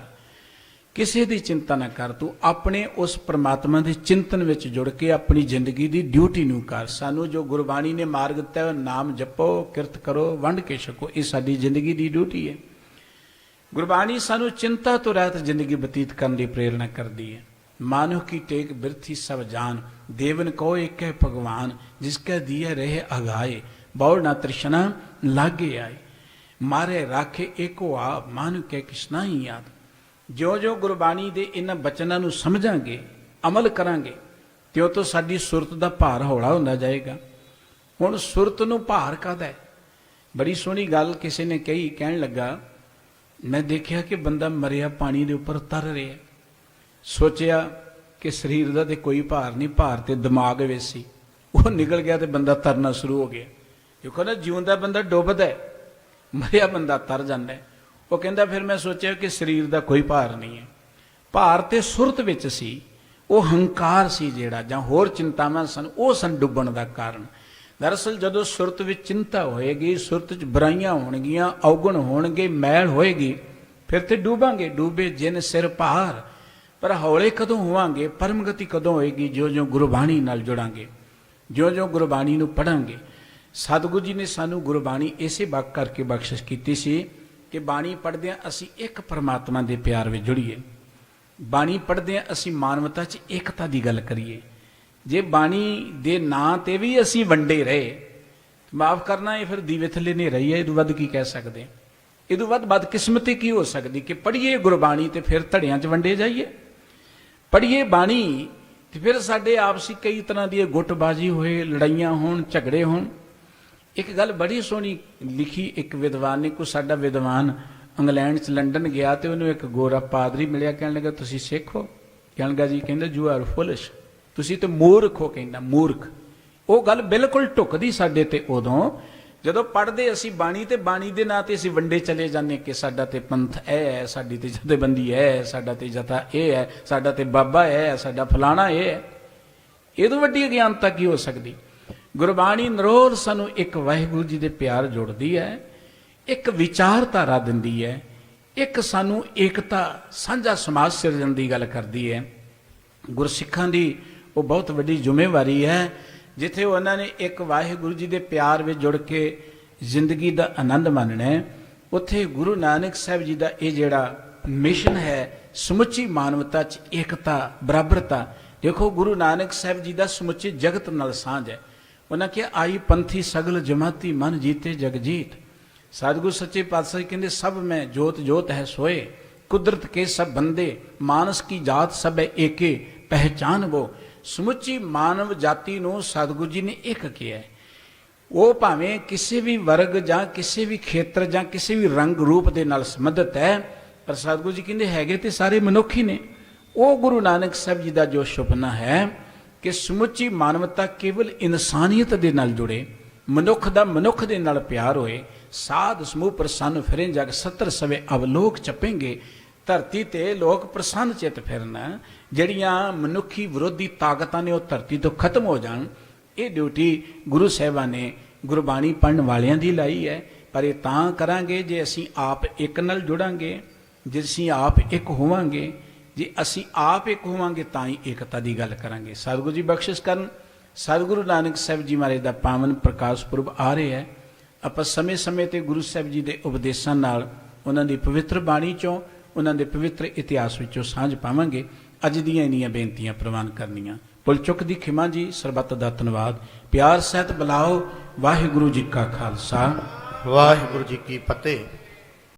ਕਿਸੇ ਦੀ ਚਿੰਤਾ ਨਾ ਕਰ, ਤੂੰ ਆਪਣੇ ਉਸ ਪ੍ਰਮਾਤਮਾ ਦੇ ਚਿੰਤਨ ਵਿੱਚ ਜੁੜ ਕੇ ਆਪਣੀ ਜ਼ਿੰਦਗੀ ਦੀ ਡਿਊਟੀ ਨੂੰ ਕਰ। ਸਾਨੂੰ ਜੋ ਗੁਰਬਾਣੀ ਨੇ ਮਾਰਗ ਦਿੱਤਾ ਹੈ, ਨਾਮ ਜਪੋ, ਕਿਰਤ ਕਰੋ, ਵੰਡ ਕੇ ਛਕੋ, ਇਹ ਸਾਡੀ ਜ਼ਿੰਦਗੀ ਦੀ ਡਿਊਟੀ ਹੈ। ਗੁਰਬਾਣੀ ਸਾਨੂੰ ਚਿੰਤਾ ਤੋਂ ਰਹਿਤ ਜ਼ਿੰਦਗੀ ਬਤੀਤ ਕਰਨ ਦੀ ਪ੍ਰੇਰਣਾ ਕਰਦੀ ਹੈ। ਮਾਨੋ ਕੀ ਟੇਕ ਬਿਰਥੀ ਸਭ ਜਾਨ, ਦੇਵਨ ਕੋ ਏਕ ਹੈ ਭਗਵਾਨ, ਜਿਸਕੇ ਦੀਏ ਰਹੇ ਅਗਾਏ, ਬੌੜ ਨਾ ਤ੍ਰਿਸ਼ਨਾ ਲਾਗੇ ਆਏ, ਮਾਰੇ ਰਾਖੇ ਏਕੋ ਆਪ, ਮਾਨੋ ਕੇ ਕਿਸਨਾ ਹੀ ਯਾਦ। ਜਿਉਂ-ਜਿਉਂ ਗੁਰਬਾਣੀ ਦੇ ਇਹਨਾਂ ਬਚਨਾਂ ਨੂੰ ਸਮਝਾਂਗੇ, ਅਮਲ ਕਰਾਂਗੇ, ਤਿਉਂ ਤੋਂ ਸਾਡੀ ਸੁਰਤ ਦਾ ਭਾਰ ਹੌਲਾ ਹੁੰਦਾ ਜਾਏਗਾ। ਹੁਣ ਸੁਰਤ ਨੂੰ ਭਾਰ ਕਾਹਦਾ ਹੈ? ਬੜੀ ਸੋਹਣੀ ਗੱਲ ਕਿਸੇ ਨੇ ਕਹੀ, ਕਹਿਣ ਲੱਗਾ, ਮੈਂ ਦੇਖਿਆ ਕਿ ਬੰਦਾ ਮਰਿਆ ਪਾਣੀ ਦੇ ਉੱਪਰ ਤਰ ਰਿਹਾ। ਸੋਚਿਆ ਕਿ ਸਰੀਰ ਦਾ ਤੇ ਕੋਈ ਭਾਰ ਨਹੀਂ, ਭਾਰ ਤੇ ਦਿਮਾਗ ਵਿੱਚ ਸੀ। ਉਹ ਨਿਕਲ ਗਿਆ ਤੇ ਬੰਦਾ ਤਰਨਾ ਸ਼ੁਰੂ ਹੋ ਗਿਆ। ਦੇਖੋ ਨਾ, ਜਿਉਂਦਾ ਬੰਦਾ ਡੁੱਬਦਾ, ਮਰਿਆ ਬੰਦਾ ਤਰ ਜਾਂਦਾ। ਉਹ ਕਹਿੰਦਾ ਫਿਰ ਮੈਂ ਸੋਚਿਆ ਕਿ ਸਰੀਰ ਦਾ ਕੋਈ ਭਾਰ ਨਹੀਂ ਹੈ, ਭਾਰ ਤੇ ਸੁਰਤ ਵਿੱਚ ਸੀ। ਉਹ ਹੰਕਾਰ ਸੀ ਜਿਹੜਾ, ਜਾਂ ਹੋਰ ਚਿੰਤਾਵਾਂ ਸਨ, ਉਹ ਸਨ ਡੁੱਬਣ ਦਾ ਕਾਰਨ। ਦਰਅਸਲ ਜਦੋਂ ਸੁਰਤ ਵਿੱਚ ਚਿੰਤਾ ਹੋਏਗੀ, ਸੁਰਤ 'ਚ ਬੁਰਾਈਆਂ ਹੋਣਗੀਆਂ, ਔਗੁਣ ਹੋਣਗੇ, ਮੈਲ ਹੋਏਗੀ, ਫਿਰ ਤੇ ਡੂਬਾਂਗੇ। ਡੂਬੇ ਜਿਨ ਸਿਰ ਭਾਰ। ਪਰ ਹੌਲੇ ਕਦੋਂ ਹੋਵਾਂਗੇ, ਪਰਮਗਤੀ ਕਦੋਂ ਹੋਏਗੀ? ਜਿਉਂ-ਜਿਉਂ ਗੁਰਬਾਣੀ ਨਾਲ ਜੁੜਾਂਗੇ, ਜਿਉਂ-ਜਿਉਂ ਗੁਰਬਾਣੀ ਨੂੰ ਪੜ੍ਹਾਂਗੇ। ਸਤਿਗੁਰੂ ਜੀ ਨੇ ਸਾਨੂੰ ਗੁਰਬਾਣੀ ਇਸੇ ਬਕ ਕਰਕੇ ਬਖਸ਼ਿਸ਼ ਕੀਤੀ ਸੀ ਕਿ ਬਾਣੀ ਪੜ੍ਹਦਿਆਂ ਅਸੀਂ ਇੱਕ ਪਰਮਾਤਮਾ ਦੇ ਪਿਆਰ ਵਿੱਚ ਜੁੜੀਏ। ਬਾਣੀ ਪੜ੍ਹਦਿਆਂ ਅਸੀਂ ਮਾਨਵਤਾ 'ਚ ਏਕਤਾ ਦੀ ਗੱਲ ਕਰੀਏ। ਜੇ ਬਾਣੀ ਦੇ ਨਾਂ ਤੇ ਵੀ ਅਸੀਂ ਵੰਡੇ ਰਹੇ, ਮਾਫ ਕਰਨਾ, ਇਹ ਫਿਰ ਦੀਵੇ ਥੱਲੇ ਨਹੀਂ ਰਹੀ ਹੈ। ਇਹ ਤੋਂ ਵੱਧ ਕੀ ਕਹਿ ਸਕਦੇ? ਇਹ ਤੋਂ ਵੱਧ ਬਦਕਿਸਮਤੀ ਕੀ ਹੋ ਸਕਦੀ ਕਿ ਪੜ੍ਹੀਏ ਗੁਰਬਾਣੀ ਤੇ ਫਿਰ ਧੜਿਆਂ 'ਚ ਵੰਡੇ ਜਾਈਏ। ਪੜ੍ਹੀਏ ਬਾਣੀ ਤੇ ਫਿਰ ਸਾਡੇ ਆਪਸੀ ਕਈ ਤਰ੍ਹਾਂ ਦੀ ਗੁੱਟਬਾਜ਼ੀ ਹੋਏ, ਲੜਾਈਆਂ ਹੋਣ, ਝਗੜੇ ਹੋਣ। ਇੱਕ ਗੱਲ ਬੜੀ ਸੋਹਣੀ ਲਿਖੀ ਇੱਕ ਵਿਦਵਾਨ ਨੇ। ਕੋਈ ਸਾਡਾ ਵਿਦਵਾਨ ਇੰਗਲੈਂਡ 'ਚ ਲੰਡਨ ਗਿਆ ਤੇ ਉਹਨੂੰ ਇੱਕ ਗੋਰਾ ਪਾਦਰੀ ਮਿਲਿਆ, ਕਹਿਣ ਲੱਗਾ ਤੁਸੀਂ ਸਿੱਖ ਹੋ? ਕਹਿਣ ਲੱਗਾ ਜੀ। ਕਹਿੰਦਾ ਯੂ ਆਰ ਫੁਲਿਸ਼, ਤੁਸੀਂ ਤੇ ਮੂਰਖ ਹੋ। ਕਹਿੰਦਾ ਮੂਰਖ। ਉਹ ਗੱਲ ਬਿਲਕੁਲ ਢੁੱਕਦੀ ਸਾਡੇ ਤੇ ਉਦੋਂ ਜਦੋਂ ਪੜ੍ਹਦੇ ਅਸੀਂ ਬਾਣੀ, ਤੇ ਬਾਣੀ ਦੇ ਨਾਂ ਤੇ ਅਸੀਂ ਵੰਡੇ ਚਲੇ ਜਾਂਦੇ ਕਿ ਸਾਡਾ ਤੇ ਪੰਥ ਇਹ ਹੈ, ਸਾਡੀ ਤੇ ਜਥੇਬੰਦੀ ਹੈ, ਸਾਡਾ ਤੇ ਜਥਾ ਇਹ ਹੈ, ਸਾਡਾ ਤੇ ਬਾਬਾ ਇਹ ਹੈ, ਸਾਡਾ ਫਲਾਣਾ ਇਹ ਹੈ। ਇਹ ਤੋਂ ਵੱਡੀ ਅਗਿਆਨਤਾ ਕੀ ਹੋ ਸਕਦੀ? ਗੁਰਬਾਣੀ ਨਿਰੋਲ ਸਾਨੂੰ ਇੱਕ ਵਾਹਿਗੁਰੂ ਜੀ ਦੇ ਪਿਆਰ ਜੋੜਦੀ ਹੈ, ਇੱਕ ਵਿਚਾਰਧਾਰਾ ਦਿੰਦੀ ਹੈ, ਇੱਕ ਸਾਨੂੰ ਏਕਤਾ, ਸਾਂਝਾ ਸਮਾਜ ਸਿਰਜਣ ਦੀ ਗੱਲ ਕਰਦੀ ਹੈ। ਗੁਰਸਿੱਖਾਂ ਦੀ ਉਹ ਬਹੁਤ ਵੱਡੀ ਜ਼ਿੰਮੇਵਾਰੀ ਹੈ, ਜਿੱਥੇ ਉਹਨਾਂ ਨੇ ਇੱਕ ਵਾਹਿਗੁਰੂ ਜੀ ਦੇ ਪਿਆਰ ਵਿੱਚ ਜੁੜ ਕੇ ਜ਼ਿੰਦਗੀ ਦਾ ਆਨੰਦ ਮਾਣਨਾ ਹੈ। ਉੱਥੇ ਗੁਰੂ ਨਾਨਕ ਸਾਹਿਬ ਜੀ ਦਾ ਇਹ ਜਿਹੜਾ ਮਿਸ਼ਨ ਹੈ, ਸਮੁੱਚੀ ਮਾਨਵਤਾ 'ਚ ਏਕਤਾ, ਬਰਾਬਰਤਾ। ਦੇਖੋ, ਗੁਰੂ ਨਾਨਕ ਸਾਹਿਬ ਜੀ ਦਾ ਸਮੁੱਚੇ ਜਗਤ ਨਾਲ ਸਾਂਝ ਹੈ। ਉਹਨਾਂ ਕਿਹਾ, ਆਈ ਪੰਥੀ ਸਗਲ ਜਮਾਤੀ ਮਨ ਜੀਤੇ ਜਗਜੀਤ। ਸਤਿਗੁਰੂ ਸੱਚੇ ਪਾਤਸ਼ਾਹ ਕਹਿੰਦੇ, ਸਭ ਮੈਂ ਜੋਤ ਜੋਤ ਹੈ ਸੋਏ, ਕੁਦਰਤ ਕੇ ਸਭ ਬੰਦੇ, ਮਾਨਸ ਕੀ ਜਾਤ ਸਭ ਹੈ ਏਕੇ, ਪਹਿਚਾਨ ਵੋ। ਸਮੁੱਚੀ ਮਾਨਵ ਜਾਤੀ ਨੂੰ ਸਤਿਗੁਰੂ ਜੀ ਨੇ ਇੱਕ ਕਿਹਾ। ਉਹ ਭਾਵੇਂ ਕਿਸੇ ਵੀ ਵਰਗ ਜਾਂ ਕਿਸੇ ਵੀ ਖੇਤਰ ਜਾਂ ਕਿਸੇ ਵੀ ਰੰਗ ਰੂਪ ਦੇ ਨਾਲ ਸੰਬੰਧਿਤ ਹੈ, ਪਰ ਸਤਿਗੁਰੂ ਜੀ ਕਹਿੰਦੇ ਹੈਗੇ ਤੇ ਸਾਰੇ ਮਨੁੱਖ ਹੀ ਨੇ। ਉਹ ਗੁਰੂ ਨਾਨਕ ਸਾਹਿਬ ਜੀ ਦਾ ਜੋ ਸੁਪਨਾ ਹੈ ਕਿ ਸਮੁੱਚੀ ਮਾਨਵਤਾ ਕੇਵਲ ਇਨਸਾਨੀਅਤ ਦੇ ਨਾਲ ਜੁੜੇ, ਮਨੁੱਖ ਦਾ ਮਨੁੱਖ ਦੇ ਨਾਲ ਪਿਆਰ ਹੋਏ। ਸਾਧ ਸਮੂਹ ਪ੍ਰਸੰਨ ਫਿਰੇ ਜਗ 70 ਸਵੇ ਅਵਲੋਕ ਚੱਪੇਂਗੇ। ਧਰਤੀ ਤੇ ਲੋਕ ਪ੍ਰਸੰਨ ਚਿੱਤ ਫਿਰਨ, ਜਿਹੜੀਆਂ ਮਨੁੱਖੀ ਵਿਰੋਧੀ ਤਾਕਤਾਂ ਨੇ ਉਹ ਧਰਤੀ ਤੋਂ ਖਤਮ ਹੋ ਜਾਣ। ਇਹ ਡਿਊਟੀ ਗੁਰੂ ਸਾਹਿਬਾਨ ਨੇ ਗੁਰਬਾਣੀ ਪੜ੍ਹਨ ਵਾਲਿਆਂ ਦੀ ਲਾਈ ਹੈ। ਪਰ ਇਹ ਤਾਂ ਕਰਾਂਗੇ ਜੇ ਅਸੀਂ ਆਪ ਇੱਕ ਨਾਲ ਜੁੜਾਂਗੇ, ਜੇ ਅਸੀਂ ਆਪ ਇੱਕ ਹੋਵਾਂਗੇ। ਜੇ ਅਸੀਂ ਆਪ ਇੱਕ ਹੋਵਾਂਗੇ ਤਾਂ ਹੀ ਏਕਤਾ ਦੀ ਗੱਲ ਕਰਾਂਗੇ। ਸਤਿਗੁਰੂ ਜੀ ਬਖਸ਼ਿਸ਼ ਕਰਨ। ਸਤਿਗੁਰੂ ਨਾਨਕ ਸਾਹਿਬ ਜੀ ਮਹਾਰਾਜ ਦਾ ਪਾਵਨ ਪ੍ਰਕਾਸ਼ ਪੁਰਬ ਆ ਰਿਹਾ ਹੈ। ਆਪਾਂ ਸਮੇਂ-ਸਮੇਂ ਤੇ ਗੁਰੂ ਸਾਹਿਬ ਜੀ ਦੇ ਉਪਦੇਸ਼ਾਂ ਨਾਲ ਉਹਨਾਂ ਦੀ ਪਵਿੱਤਰ ਬਾਣੀ ਚੋਂ, ਉਹਨਾਂ ਦੇ ਪਵਿੱਤਰ ਇਤਿਹਾਸ ਵਿੱਚੋਂ ਸਾਂਝ ਪਾਵਾਂਗੇ। ਅੱਜ ਦੀਆਂ ਇੰਨੀਆਂ ਬੇਨਤੀਆਂ ਪ੍ਰਵਾਨ ਕਰਨੀਆਂ। ਭੁੱਲ ਚੁੱਕ ਦੀ ਖਿਮਾ ਜੀ। ਸਰਬੱਤ ਦਾ ਧੰਨਵਾਦ। ਪਿਆਰ ਸਹਿਤ ਬੁਲਾਓ। ਵਾਹਿਗੁਰੂ ਜੀ ਕਾ ਖਾਲਸਾ, ਵਾਹਿਗੁਰੂ ਜੀ ਕੀ ਫਤਿਹ।